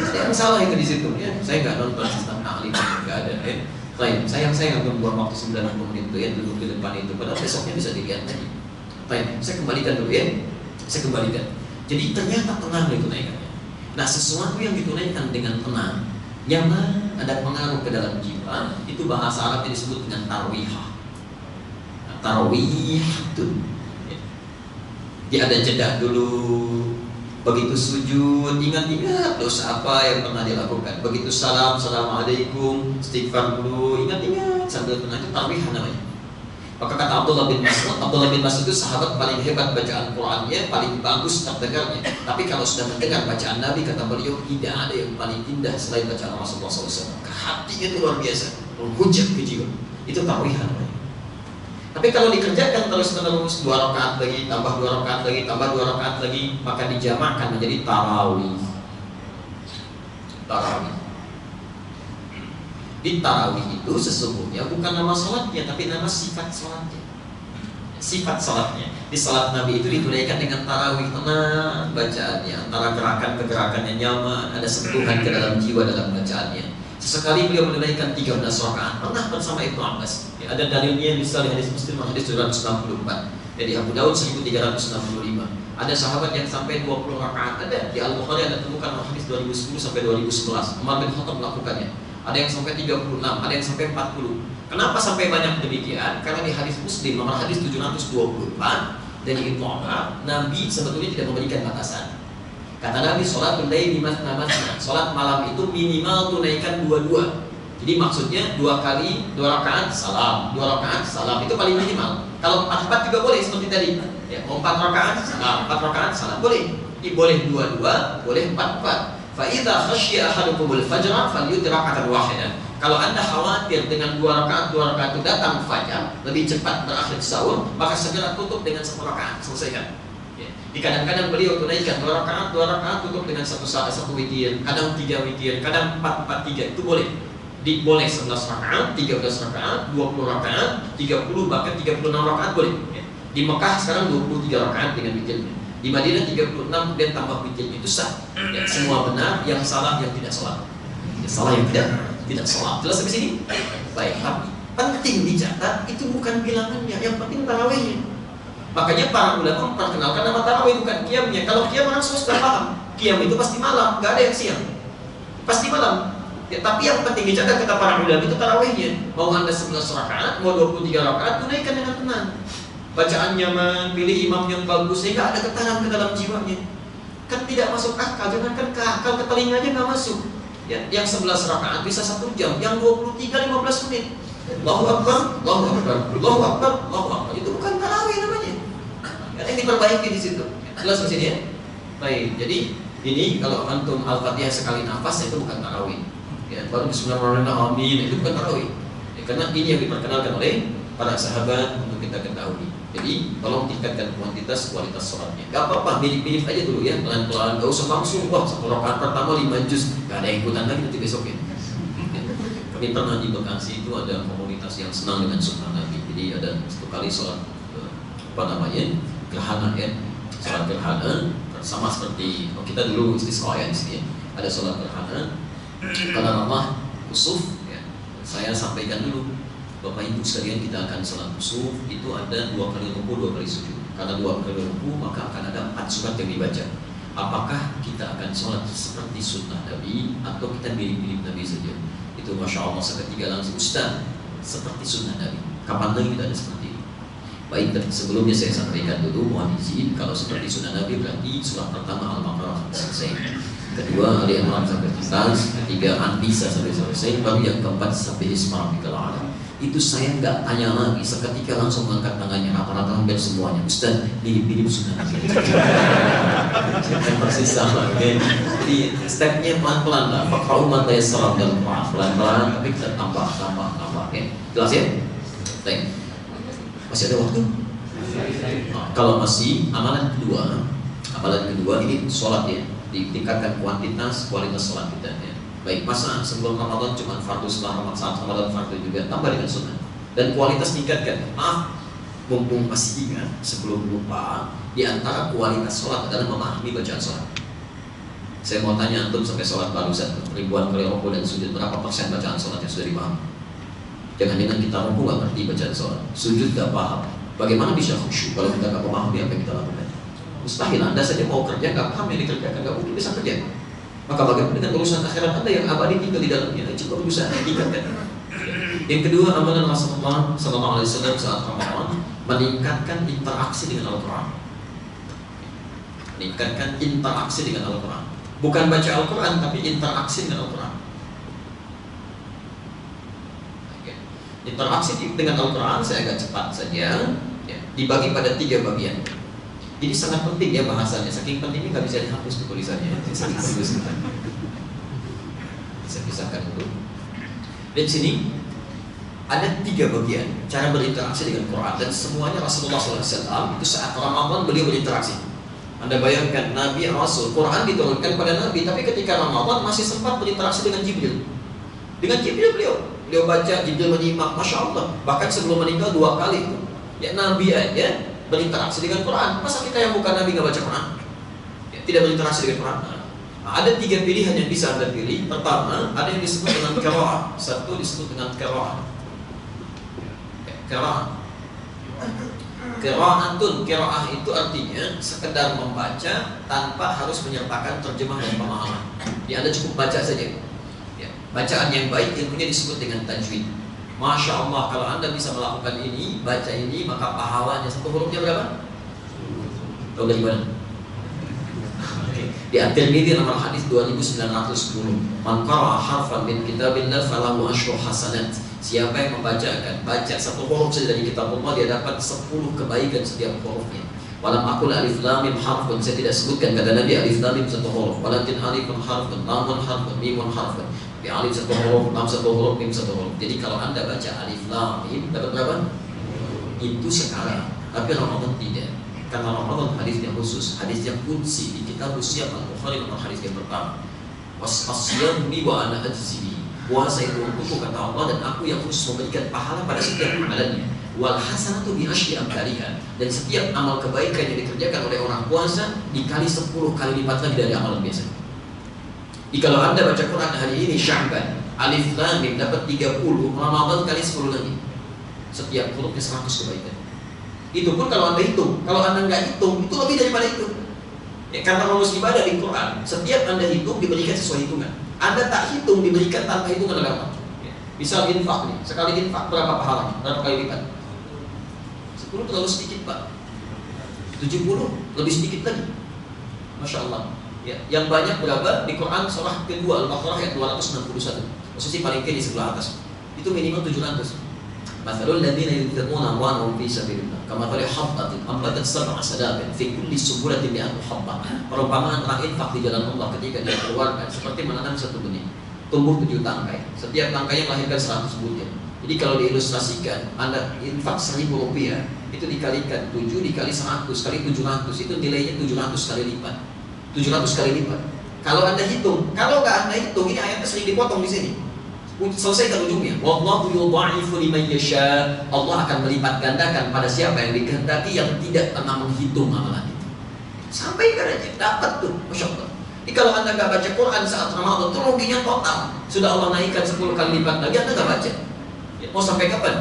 Ada yang salah itu di situ ya. Saya nggak nonton sistem ahli, nggak ada ya. Baik, saya nggak membuang waktu 90 menit itu ya duduk di depan itu, padahal besoknya bisa dilihat lagi. Baik, saya kembalikan dulu ya. Saya kembalikan. Jadi ternyata tenang ditunaikannya. Nah, sesuatu yang ditunaikan dengan tenang, nyaman, ada pengaruh ke dalam jiwa, itu bahasa Arabnya disebut dengan tarwihah. Nah, tarwih itu dia ada jeda dulu. Begitu sujud, ingat-ingat dosa apa yang pernah dilakukan. Begitu salam, assalamualaikum, istighfar dulu, ingat-ingat sambil tenang, itu tarwihah namanya. Maka kata Abdullah bin Mas'ud itu sahabat paling hebat bacaan Qur'annya, paling bagus terdengarnya. Tapi kalau sudah mendengar bacaan Nabi, kata beliau, tidak ada yang paling indah selain bacaan Rasulullah SAW. Hatinya itu luar biasa, menghujat ke jiwa. Itu tarwihah namanya. Tapi kalau dikerjakan terus-menerus 2 rakaat lagi, tambah 2 rakaat lagi, tambah 2 rakaat lagi, maka dijamakan menjadi tarawih. Tarawih. Di tarawih itu sesungguhnya bukan nama sholatnya, tapi nama sifat sholatnya. Sifat sholatnya. Di sholat Nabi itu ditunaikan dengan tarawih, tenang bacaannya, antara gerakan ke gerakannya nyaman, ada sentuhan ke dalam jiwa dalam bacaannya. Sesekali beliau menunaikan 13 rakaat, pernah bersama Ibnu Abbas. Ya, ada dalilnya misalnya hadis Muslim hadis 264, dari Abu Daud 1365. Ada sahabat yang sampai 20 rakaat, ada di Al-Bukhari ada temukan hadis 2010 sampai 2011. Umar bin Khattab melakukannya. Ada yang sampai 36, ada yang sampai 40. Kenapa sampai banyak demikian? Karena di hadis Muslim nomor hadis 724 dari Ibnu Umar, Nabi sebetulnya tidak memberikan batasan. Kata Nabi, sholatul laili masna masna, sholat malam itu minimal tunaikan 2-2. Jadi maksudnya 2 kali 2 rakaat salam, 2 rakaat salam, itu paling minimal. Kalau 4-4 juga boleh seperti tadi. Ya, mau 4 rakaat salam, 4 rakaat salam boleh. Ini boleh 2-2, boleh 4-4. Fa idza khasyiya ahadukumul fajra falyutir raka'atan wahidah. Kalau Anda khawatir dengan 2 rakaat itu datang fajar, lebih cepat berakhir sahur, maka segera tutup dengan 1 rakaat, selesaikan. Di kadang-kadang beliau tunaikan 2 rakaat tutup dengan 1 witir, kadang 3 witir, kadang 4-4-3, itu boleh. Boleh 11 rakaat, 13 rakaat, 20 rakaat, 30 bahkan 36 rakaat boleh. Di Mekah sekarang 23 rakaat dengan witirnya. Di Madinah 36 dan tambah witirnya, itu sah. Ya, semua benar, yang salah yang tidak salat. Yang salah yang tidak salat. Jelas sampai sini? Baik, tapi penting dicatat itu bukan bilangannya, yang penting tarawihnya. Makanya para ulama memperkenalkan nama tarawih bukan qiyamnya. Kalau qiyam orang semua sudah paham. Qiyam itu pasti malam, nggak ada yang siang. Pasti malam. Ya, tapi yang penting dicatat kata para ulama itu tarawihnya. Mau Anda 11 rakaat, mau 23 rakaat, tunaikan dengan tenang. Bacaan nyaman, pilih imam yang bagus sehingga ada getaran ke dalam jiwanya. Kan tidak masuk akal, jangankan ke akal, ke telinganya nggak masuk. Ya, yang 11 rakaat bisa 1 jam, yang 23 15 menit. Allahu Akbar, Allahu Akbar, Allahu Akbar, Allahu Akbar. Itu bukan tarawih namanya. Yang diperbaiki di situ. Jelas di sini ya. Baik, jadi ini kalau antum Al-Fatihah sekali nafas itu bukan tarawih. Ya, baru bismillahirrahmanirrahim, amin, itu bukan tarawih. Ya, karena ini yang diperkenalkan oleh para sahabat untuk kita ketahui. Jadi tolong tingkatkan kualitas sholatnya. Gak apa-apa, mirip-mirip aja dulu ya, pelan-pelan. Gak usah langsung, wah 1 rakaat pertama 5 juz. Gak ada yang ikutan lagi nanti besok ya. Kami pernah di Bekasi itu ada komunitas yang senang dengan sunnah Nabi. Jadi ada 1 kali sholat gerhana ya, sholat gerhana sama seperti kita dulu istisqa ya di sini ya. Ada sholat gerhana pada nama kusuf ya. Saya sampaikan dulu, Bapak Ibu sekalian, kita akan sholat kusuf itu ada 2 kali ruku, 2 kali sujud. Karena 2 kali ruku maka akan ada 4 surat yang dibaca. Apakah kita akan sholat seperti sunnah Nabi atau kita mirip-mirip Nabi saja? Itu masya Allah seketika langsung, Ustaz, seperti sunnah Nabi. Kapan lagi kita ada seperti ini? Baik, sebelumnya saya sampaikan dulu, mohon izin, kalau seperti sunnah Nabi berarti surat pertama Al-Baqarah selesai, kedua Ali Imran sampai tuntas, ketiga An-Nisa sampai selesai, baru yang keempat sampai Isma Rabbikal A'la. Itu saya nggak tanya lagi, seketika langsung mengangkat tangannya, rata-rata hampir semuanya. Ustaz, mirip-mirip sunnah Nabi. Persis sama, okay? Jadi stepnya pelan-pelan lah. Fakau man tayassara minal Qur'an, pelan-pelan, tapi kita tambah, okay? Jelas ya? Baik. Masih ada waktu? Nah, kalau masih, amalan kedua ini sholat ya. ditingkatkan kuantitas, kualitas sholat kita ya. Baik, masa sebelum Ramadan cuma fardu, setelah saat Ramadan fardu juga, tambah dengan sunnah. Dan kualitas tingkatkan. Maaf, mumpung masih ingat, sebelum lupa, di antara kualitas sholat adalah memahami bacaan sholat. Saya mau tanya antum sampai sholat barusan ribuan kali rukuk dan sujud, berapa persen bacaan sholat yang sudah dipahami? Jangan-jangan kita rukuk gak ngerti bacaan sholat, sujud gak paham. Bagaimana bisa khusyuk kalau kita gak memahami apa yang kita lakukan? Mustahil. Anda saja mau kerja gak paham yang dikerjakan, gak mungkin bisa kerja. Maka bagaimana dengan urusan akhirat Anda yang abadi tinggal di dalamnya? Coba berusaha tingkatkan. Yang kedua, amalan Rasulullah SAW saat Ramadan meningkatkan interaksi dengan Al-Quran. Meningkatkan interaksi dengan Al-Quran. Bukan baca Al-Quran, tapi interaksi dengan Al-Quran. Interaksi dengan Al-Quran, saya agak cepat saja ya, dibagi pada 3 bagian. Ini sangat penting ya bahasanya, saking pentingnya nggak bisa dihapus tulisannya. Saking serius. Bisa pisahkan dulu. Di sini ada 3 bagian cara berinteraksi dengan Quran, dan semuanya Rasulullah SAW itu saat Ramadan beliau berinteraksi. Anda bayangkan, Nabi Rasul, Quran diturunkan pada Nabi, tapi ketika Ramadan masih sempat berinteraksi dengan Jibril. Dengan Jibril beliau baca, Jibril menyimak, Masya Allah. Bahkan sebelum meninggal 2 kali itu. Ya, Nabi aja berinteraksi dengan Quran. Masa kita yang bukan Nabi nggak baca Quran? Ya, tidak berinteraksi dengan Quran. Nah, ada 3 pilihan yang bisa Anda pilih. Pertama, ada yang disebut dengan qiraah. Satu disebut dengan qiraah. Qiraah. Qiraah itu artinya sekedar membaca tanpa harus menyertakan terjemah dan pemahaman. Ya, Anda cukup baca saja. Ya, bacaan yang baik ilmunya disebut dengan tajwid. Masya Allah, kalau Anda bisa melakukan ini, baca ini, maka pahalanya 1 hurufnya berapa? Tahu dari mana? Di At-Tirmidzi nomor hadis 2910. Man qara'a harfan min kitabillah falahu asyru hasanat. Siapa yang membacakan, baca 1 huruf saja dari kitab Allah, dia dapat 10 kebaikan setiap hurufnya. Walam aqul alif lam mim harfun, saya tidak sebutkan kata Nabi alif lam mim 1 huruf, walakin alifun harfun, lamun harfun, mimun harfun. Di alif 1 huruf, lam 1 huruf, mim 1 huruf. Jadi kalau Anda baca alif lam mim dapat berapa? Itu sekarang. Tapi Ramadan tidak. Karena Ramadan hadisnya khusus, hadis yang qudsi di kitab Siyam Al-Bukhari nomor hadis yang pertama. Wasyamu wa ana ajzi. Puasa itu untukku kata Allah, dan aku yang khusus memberikan pahala pada setiap amalannya. Wal hasanatu bi asyri amsalha, dan setiap amal kebaikan yang dikerjakan oleh orang puasa dikali 10 kali lipat lagi dari amalan biasa. Jadi kalau Anda baca Quran hari ini Sya'ban, alif lam mim dapat 30, Ramadan kali 10 lagi. Setiap hurufnya 100 kebaikan. Itu pun kalau Anda hitung. Kalau Anda nggak hitung, itu lebih daripada itu. Ya, karena rumus ibadah di Quran, setiap Anda hitung diberikan sesuai hitungan. Anda tak hitung diberikan tanpa hitungan berapa? Ya. Misal infak nih, sekali infak berapa pahalanya? Berapa kali lipat? 10 terlalu sedikit Pak. 70 lebih sedikit lagi. Masya Allah. Ya, yang banyak berapa? Di Quran surah kedua Al-Baqarah ayat 261. Posisi paling kiri di sebelah atas. Itu minimal 700. Mathalul ladzina yunfiquna amwalahum fi sabilillah kamathali habbatin ambatat sab'a sanabil fi kulli subulatin mi'atu habbah. Perumpamaan orang infak di jalan Allah ketika dia keluarkan seperti menanam 1 benih, tumbuh 7 tangkai. Setiap tangkainya melahirkan 100 butir. Jadi kalau diilustrasikan, Anda infak 1.000 rupiah, itu dikalikan 7 dikali 100 kali 700, itu nilainya 700 kali lipat. 700 kali lipat. Kalau Anda hitung, kalau nggak Anda hitung, ini ayatnya sering dipotong di sini. Selesaikan ujungnya. Wallahu yudha'ifu liman yasha. Allah akan melipat gandakan pada siapa yang dikehendaki, yang tidak pernah menghitung amalan itu. Sampai aja dapat tuh, Masya Allah. Jadi kalau Anda nggak baca Quran saat Ramadan, itu ruginya total. Sudah Allah naikkan 10 kali lipat lagi, Anda nggak baca. Ya, mau sampai kapan?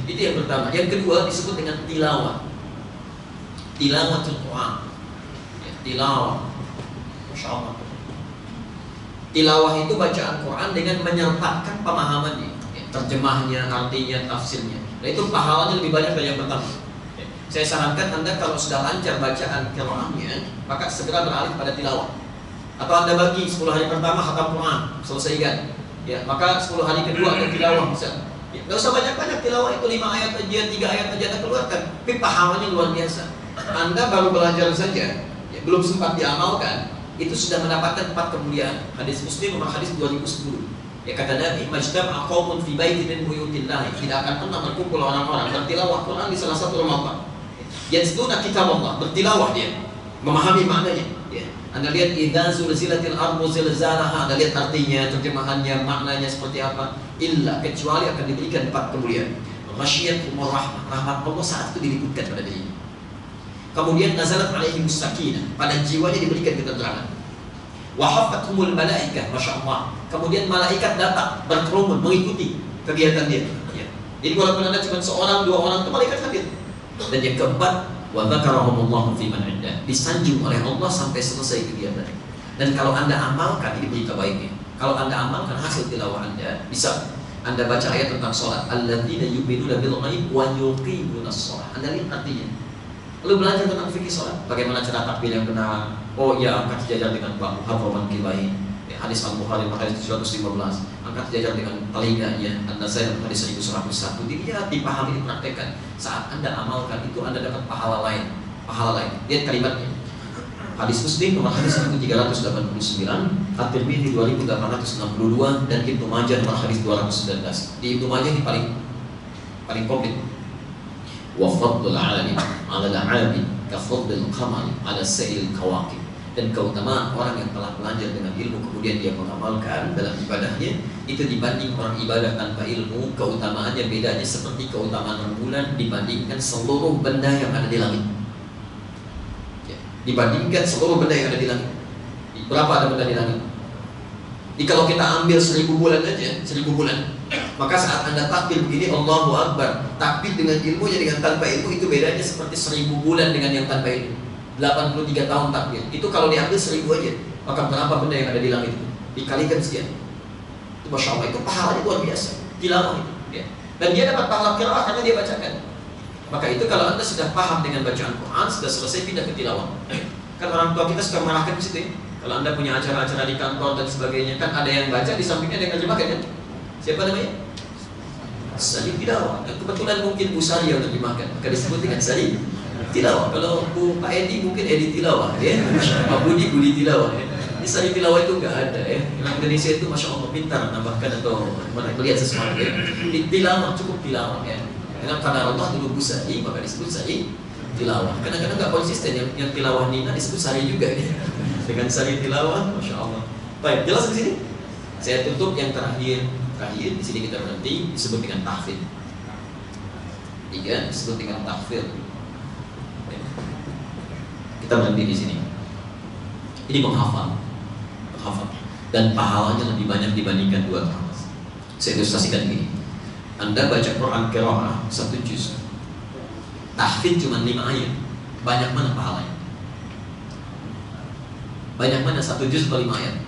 Itu yang pertama. Yang kedua disebut dengan tilawah. Tilawatul Quran. Ya, tilawah. Masya Allah. Tilawah itu bacaan Quran dengan menyertakan pemahamannya, ya, terjemahnya, artinya, tafsirnya. Nah itu pahalanya lebih banyak dari yang pertama. Ya, saya sarankan Anda kalau sudah lancar bacaan qiraahnya, maka segera beralih pada tilawah. Atau Anda bagi 10 hari pertama khatam Quran, selesaikan. Ya, maka 10 hari kedua ada tilawah bisa. Ya, nggak usah banyak-banyak tilawah, itu 5 ayat aja, 3 ayat aja Anda keluarkan. Tapi pahalanya luar biasa. Anda baru belajar saja, ya, belum sempat diamalkan, itu sudah mendapatkan 4 kemuliaan. Hadis Muslim nomor hadis 2010. Ya kata Nabi, majtama'a qaumun fi baitin min buyutillah, tidak akan pernah berkumpul orang-orang bertilawah Quran di salah satu rumah Allah. Yatluna kitab Allah, bertilawah dia, memahami maknanya. Ya. Anda lihat idza zulzilatil ardu zilzalaha, Anda lihat artinya, terjemahannya, maknanya seperti apa? Illa, kecuali akan diberikan 4 kemuliaan. Ghasyiyatuhumur rahmah, rahmat Allah saat itu diliputkan pada dirinya. Kemudian nazalat alaihimus sakinah, pada jiwanya diberikan ketentraman. Wa hafathumul malaikah, masya Allah. Kemudian malaikat datang berkerumun mengikuti kegiatan dia. Ya. Jadi walaupun Anda cuma seorang, 2 orang, itu malaikat hadir. Dan yang keempat, wa dzakarahumullahu fi man 'indah, disanjung oleh Allah sampai selesai kegiatan. Dan kalau Anda amalkan, ini berita baiknya. Kalau Anda amalkan hasil tilawah Anda, bisa Anda baca ayat tentang sholat, alladzina yu'minuna bil ghaib wa yuqimunas shalah. Anda lihat artinya. Lalu belajar tentang fikih sholat, bagaimana cara takbir yang benar. Oh ya, angkat sejajar dengan bahu, hafaman kibai. Hadis Al-Bukhari hadis 715, angkat sejajar dengan telinganya. An-Nasai hadis 1101. Dilihat, dipahami, dipraktekkan. Saat Anda amalkan itu, Anda dapat pahala lain. Pahala lain. Lihat kalimatnya. Hadis Muslim nomor hadis 1389, At-Tirmidzi 2862, dan Ibnu Majah nomor hadis 219. Di Ibnu Majah ini paling komplit. Wa fadlul 'alim 'ala al-'abid ka fadlil qamar 'ala sa'il kawakib. Dan keutamaan orang yang telah belajar dengan ilmu kemudian dia mengamalkan dalam ibadahnya, itu dibanding orang ibadah tanpa ilmu, keutamaannya bedanya seperti keutamaan rembulan dibandingkan seluruh benda yang ada di langit. Ya, dibandingkan seluruh benda yang ada di langit. Berapa ada benda di langit? Jadi kalau kita ambil 1000 bulan aja, 1000 bulan, maka saat Anda takbir begini, Allahu Akbar, takbir dengan ilmunya dengan tanpa ilmu, itu bedanya seperti 1000 bulan dengan yang tanpa ilmu. 83 tahun takbir. Itu kalau diambil 1000 aja, maka berapa benda yang ada di langit itu? Dikalikan sekian. Itu Masya Allah, itu pahalanya luar biasa. Tilawah itu. Ya. Dan dia dapat pahala qiraah karena dia bacakan. Maka itu kalau Anda sudah paham dengan bacaan Quran, sudah selesai, pindah ke tilawah. Kan orang tua kita suka mengarahkan di situ ya. Kalau Anda punya acara-acara di kantor dan sebagainya, kan ada yang baca, di sampingnya ada yang terjemahkan kan? Siapa namanya? Salim tilawah. Dan kebetulan mungkin Bu Sari yang terjemahkan, maka disebut dengan Salim tilawah. Kalau Pak Edi mungkin Edi tilawah ya. Pak Budi tilawah ya. Ini Salim tilawah itu enggak ada ya. Orang Indonesia itu Masya Allah pintar menambahkan atau melihat sesuatu ya. Tilawah, cukup tilawah ya. Dengan karena Allah dulu Bu Sari, maka disebut Sari tilawah. Kadang-kadang enggak konsisten, yang tilawah Nina disebut Sari juga ya. Dengan Sari tilawah, Masya Allah. Baik, jelas di sini? Saya tutup yang terakhir di sini kita berhenti, disebut dengan tahfidz. 3 disebut dengan tahfidz. Kita berhenti di sini. Ini menghafal, dan pahalanya lebih banyak dibandingkan 2 tahun. Saya ilustrasikan ini. Anda baca Quran qiraah 1 juz, tahfidz cuma 5 ayat. Banyak mana pahalanya? Banyak mana 1 juz atau 5 ayat?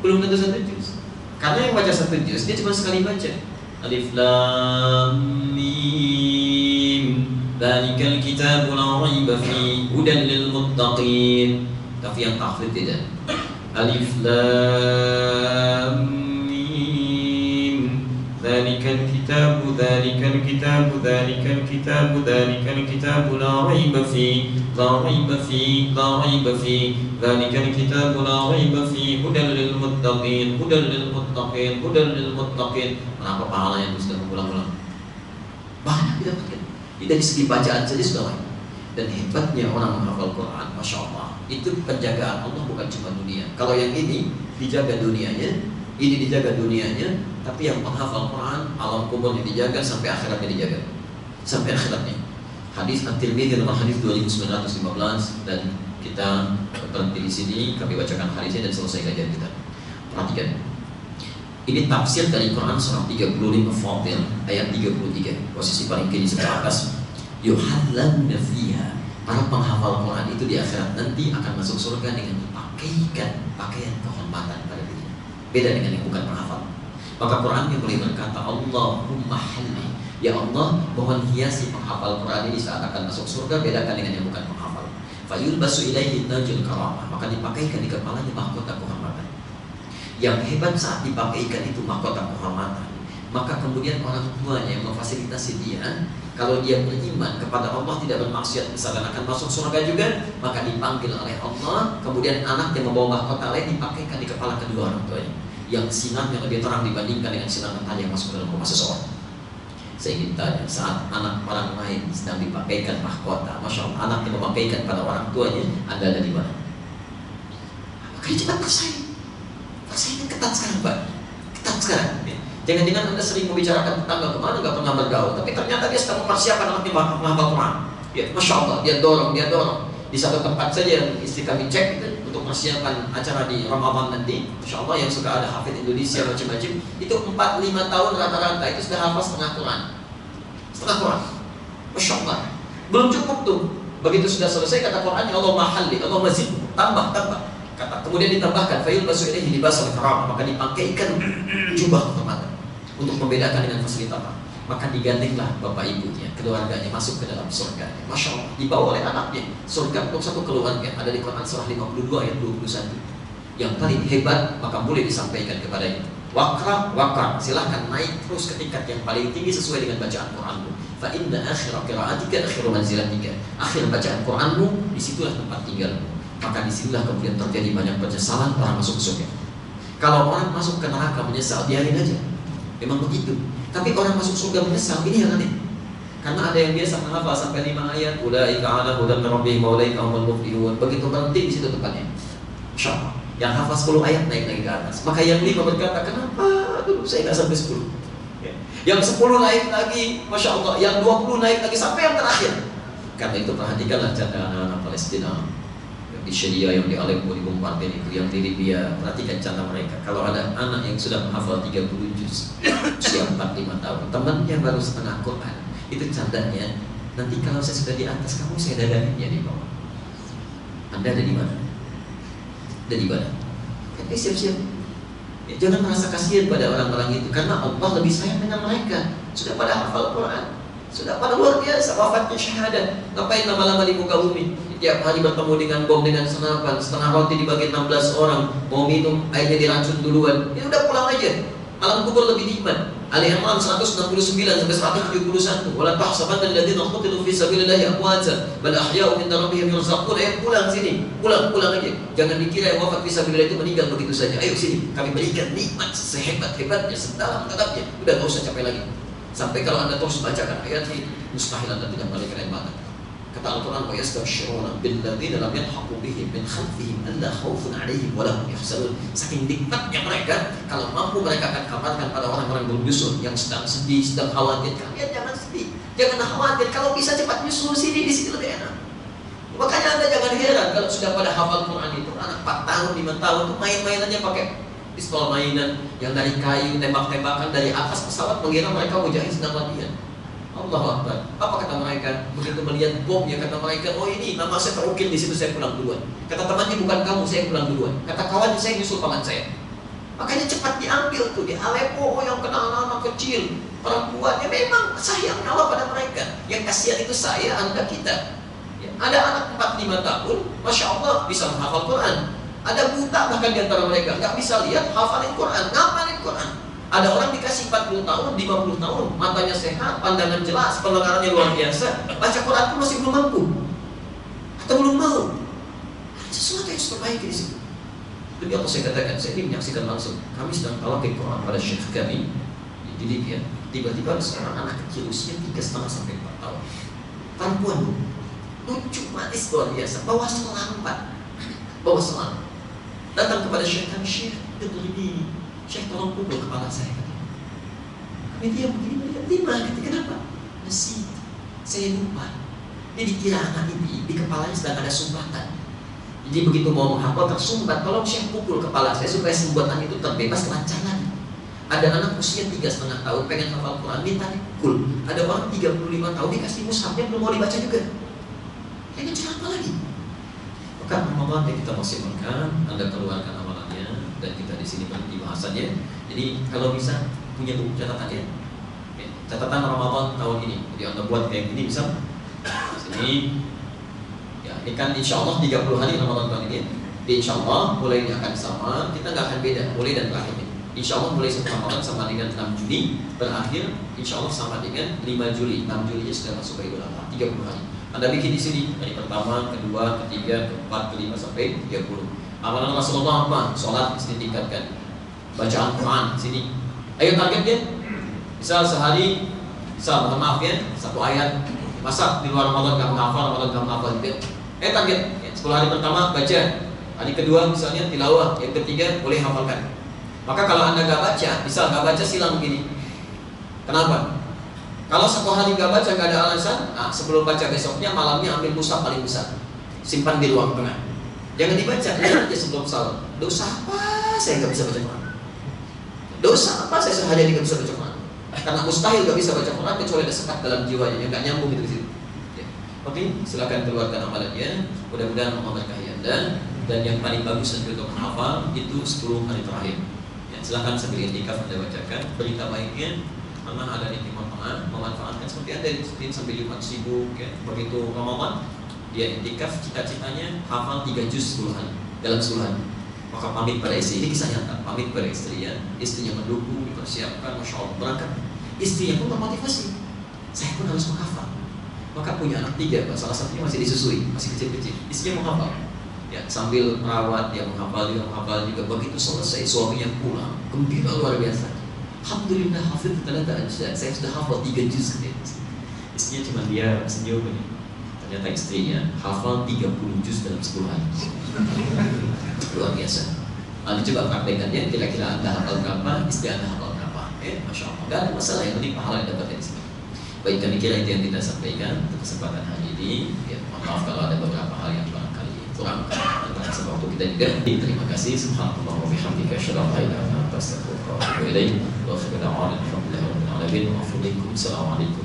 Belum tentu 1 juz. Karena yang baca 1 juz dia cuma sekali baca. Alif Lam Mim, dzalikal kitabu la raiba fihi hudan lil muttaqin. Tapi yang tahfidz tidak. Alif Lam Mim, dzalikal kitabu la raiba fihi, dzalikal kitabu la raiba fihi hudan lil muttaqin. Kenapa pahalanya itu sudah mengulang-ulang? Banyak didapatkan. Dari segi bacaan saja sudah banyak. Dan hebatnya orang menghafal Quran, Masya Allah, itu penjagaan Allah bukan cuma dunia. Kalau yang ini dijaga dunianya, tapi yang menghafal Quran, alam kuburnya dijaga sampai akhiratnya dijaga. Sampai akhiratnya. Hadis At-Tirmidzi nomor hadis 2915, dan kita berhenti di sini, kami bacakan hadisnya dan selesai kajian kita. Perhatikan. Ini tafsir dari Quran surah 35 Fatir ayat 33, posisi paling kiri sebelah atas. Yuhallawna fiha, para penghafal Quran itu di akhirat nanti akan masuk surga dengan dipakaikan pakaian kehormatan pada dirinya. Beda dengan yang bukan penghafal. Maka Quran yang boleh berkata, Allahumma halli, ya Allah, mohon hiasi penghafal Quran ini saat akan masuk surga, bedakan dengan yang bukan penghafal. Fayulbasu ilaihi tajul karamah, maka dipakaikan di kepalanya mahkota kehormatan. Yang hebat saat dipakaikan itu mahkota kehormatan, maka kemudian orang tuanya yang memfasilitasi dia, kalau dia beriman kepada Allah, tidak bermaksiat, misalkan akan masuk surga juga, maka dipanggil oleh Allah. Kemudian anak yang membawa mahkota lain dipakaikan di kepala kedua orang tuanya, yang sinarnya lebih terang dibandingkan dengan sinar matahari yang masuk ke dalam rumah seseorang. Saya ingin tanya, saat anak orang lain sedang dipakaikan mahkota, Masya Allah, anak yang memakaikan pada orang tuanya, Anda ada di mana? Makanya cepat bersaing. Persaingan ketat sekarang, Pak. Ketat sekarang. Jangan-jangan Anda sering membicarakan tetangga kemana nggak pernah bergaul, tapi ternyata dia sedang mempersiapkan anaknya menghafal Quran. Ya, Masya Allah, dia dorong. Di satu tempat saja yang istri kami cek itu untuk persiapan acara di Ramadan nanti. Masya Allah, yang suka ada hafid Indonesia macam-macam, itu 4-5 tahun rata-rata itu sudah hafal setengah Quran. Setengah Quran. Masya Allah. Belum cukup tuh. Begitu sudah selesai kata Quran, ya Allah mahalli, Allah mazid, tambah. Kata, kemudian ditambahkan, fayul basu ilaihi libasal karam, maka dipakaikan jubah kehormatan untuk membedakan dengan fasilitas. Maka digandenglah bapak ibunya, keluarganya masuk ke dalam surga. Masya Allah, dibawa oleh anaknya. Surga untuk satu keluarga ada di Quran surah 52 ayat 21. Yang paling hebat maka boleh disampaikan kepadanya. Wakra, silahkan naik terus ke tingkat yang paling tinggi sesuai dengan bacaan Quranmu. Fa inna akhira qiraatika akhiru manzilatika. Akhir bacaan Quranmu, disitulah tempat tinggalmu. Maka disinilah kemudian terjadi banyak penyesalan orang masuk surga. Kalau orang masuk ke neraka menyesal, biarin aja. Memang begitu. Tapi orang masuk surga menyesal, ini yang aneh. Karena ada yang biasa menghafal sampai 5 ayat, ulaika ala hudan min rabbihim wa ulaika humul muflihun. Begitu berhenti di situ tempatnya. Insyaallah. Yang hafal 10 ayat naik lagi ke atas. Maka yang 5 berkata, kenapa dulu saya nggak sampai 10? Yang 10 naik lagi, Masya Allah. Yang 20 naik lagi sampai yang terakhir. Karena itu perhatikanlah canda anak-anak Palestina di Syria, yang di Aleppo, di Bombardier itu, yang di Libya. Perhatikan canda mereka. Kalau ada anak yang sudah menghafal 30 juz, usia 4-5 tahun, temannya baru setengah Quran, itu candanya, nanti kalau saya sudah di atas kamu, saya dadahin ya di bawah. Anda ada di mana? Ada di mana? Tapi siap-siap. Ya, jangan merasa kasihan pada orang-orang itu, karena Allah lebih sayang dengan mereka. Sudah pada hafal Quran, sudah pada luar biasa, wafatnya syahadat. Ngapain lama-lama di muka bumi? Tiap hari bertemu dengan bom, dengan senapan, setengah roti dibagi 16 orang, mau minum airnya diracun duluan. Ya udah pulang aja. Malam kubur lebih nikmat. Ali Imran 169 sampai 171. Wala tahsabanna alladziina qutilu fi sabilillahi amwatan bal ahya'un 'inda rabbihim yurzaqun. Ayo pulang sini. Pulang aja. Jangan dikira yang wafat fi sabilillah itu meninggal begitu saja. Ayo sini. Kami berikan nikmat sehebat-hebatnya, sedalam-dalamnya. Udah enggak usah capek lagi. Sampai kalau Anda terus bacakan ayat ini, mustahil Anda tidak balik air mata. Kata Al-Quran, wa yastabshiruna billadzina lam yalhaqu bihim min khalfihim alla khaufun 'alaihim wa lahum yahzanun. Saking nikmatnya mereka, kalau mampu mereka akan kabarkan pada orang-orang berdusun yang sedang sedih, sedang khawatir, kalian jangan sedih, jangan khawatir, kalau bisa cepat nyusul sini, di sini lebih enak. Makanya Anda jangan heran kalau sudah pada hafal Quran itu, anak 4 tahun, 5 tahun itu main-mainannya pakai pistol mainan yang dari kayu, tembak-tembakan dari atas pesawat, mengira mereka mujahid sedang latihan. Allahu Akbar. Apa kata mereka? Begitu melihat bom, ya kata mereka, oh ini nama saya terukir di situ, saya pulang duluan. Kata temannya, bukan kamu, saya pulang duluan. Kata kawannya, saya nyusul paman saya. Makanya cepat diambil tuh di Aleppo, yang kena anak-anak kecil, perempuan. Ya memang sayang Allah pada mereka. Yang kasihan itu saya, Anda, kita. Ya, ada anak 4-5 tahun, Masya Allah bisa menghafal Quran. Ada buta bahkan di antara mereka, nggak bisa lihat, hafalin Quran, ngapalin Quran. Ada orang dikasih 40 tahun, 50 tahun, matanya sehat, pandangan jelas, pendengarannya luar biasa, baca Quran pun masih belum mampu atau belum mau. Sesuatu yang harus perbaiki di situ. Demi Allah saya katakan, saya ini menyaksikan langsung. Kami sedang talaqi Quran pada syekh kami di Libya. Tiba-tiba ada seorang anak kecil usia 3,5 sampai 4 tahun, perempuan, lucu, manis, luar biasa, bawa selang, Pak, bawa selang, datang kepada syekh kami, syekh, ini Syekh tolong pukul kepala saya. Kami diam begini, melihat 5, kenapa? Nasi, saya lupa. Dia dikira anak ini di kepalanya sedang ada sumbatan. Jadi begitu mau menghafal tersumbat, tolong Syekh pukul kepala saya supaya sumbatan itu terbebas lancaran. Ada anak usia 3,5 tahun pengen hafal Quran, minta dipukul. Ada orang 35 tahun dikasih mushafnya belum mau dibaca juga. Kayaknya cara apa lagi? Maka Ramadan yang kita maksimalkan, Anda keluarkan amalannya, dan kita di sini berhenti bahasanya. Jadi kalau bisa punya buku catatannya, catatan Ramadan tahun ini. Jadi Anda buat kayak gini, bisa sini. Ya, ini kan insya Allah 30 hari Ramadan tahun ini. Di insya Allah mulainya akan sama, kita nggak akan beda mulai dan terakhirnya. Insya Allah mulai 1 Ramadan sama dengan 6 Juli, berakhir insya Allah sama dengan 5 Juli. 6 Julinya sudah masuk ke Idul Adha, 30 hari. Anda bikin di sini dari pertama, kedua, ketiga, keempat, kelima sampai 30. Amalan Rasulullah apa? Sholat mesti tingkatkan. Bacaan Quran sini. Ayo targetnya. Misal sehari, mohon maaf ya, 1 ayat. Masa di luar Ramadan kamu hafal, Ramadan kamu hafal juga. Target. 10 hari pertama baca Yang kedua misalnya tilawah, yang ketiga boleh hafalkan. Maka kalau Anda gak baca, misal gak baca silang begini. Kenapa? Kalau satu hari gak baca gak ada alasan, sebelum baca besoknya malamnya ambil mushaf paling besar, simpan di ruang tengah. Jangan dibaca, lihat aja sebelum salat. Dosa apa saya gak bisa baca Quran? Dosa apa saya sehari gak bisa baca Quran? Karena mustahil gak bisa baca Quran kecuali ada sekat dalam jiwanya yang gak nyambung gitu sih. Oke, silakan keluarkan amalannya. Mudah-mudahan Allah berkahi Anda. Dan yang paling bagus untuk menghafal itu 10 hari terakhir. Ya, silakan sambil iktikaf Anda bacakan. Berita baiknya, memang ada di Timur Tengah memanfaatkan seperti Anda sambil Jumat sibuk. Ya. Begitu Ramadan, dia iktikaf, cita-citanya hafal 3 juz 10 hari dalam 10 hari. Maka pamit pada istri, ini kisah nyata. Pamit pada istri ya, istrinya mendukung, dipersiapkan, masya Allah berangkat. Istrinya pun termotivasi. Saya pun harus menghafal. Maka punya anak 3, Pak. Salah satunya masih disusui, masih kecil-kecil. Istrinya menghafal. Ya, sambil merawat, dia menghafal juga. Begitu selesai, suaminya pulang, gembira luar biasa. Alhamdulillah, hafid ternyata saya sudah hafal 3 juz. Istrinya cuma dia senyum ini. Ternyata istrinya hafal 30 juz dalam 10 hari. Luar biasa. Anda coba praktekkannya, kira-kira Anda hafal berapa, istri Anda hafal berapa. Masya Allah, gak ada masalah, yang penting pahala yang dapat dari sini. Baik, kami kira itu yang kita sampaikan untuk kesempatan hari ini. Ya, mohon maaf kalau ada beberapa hal yang barangkali kurang atas waktu kita juga. Terima kasih. Subhanallah wa bihamdika asyhadu an la ilaha illa anta astaghfiruka wa atubu ilaik. Wa akhiru da'wana alhamdulillahi rabbil alamin. Assalamualaikum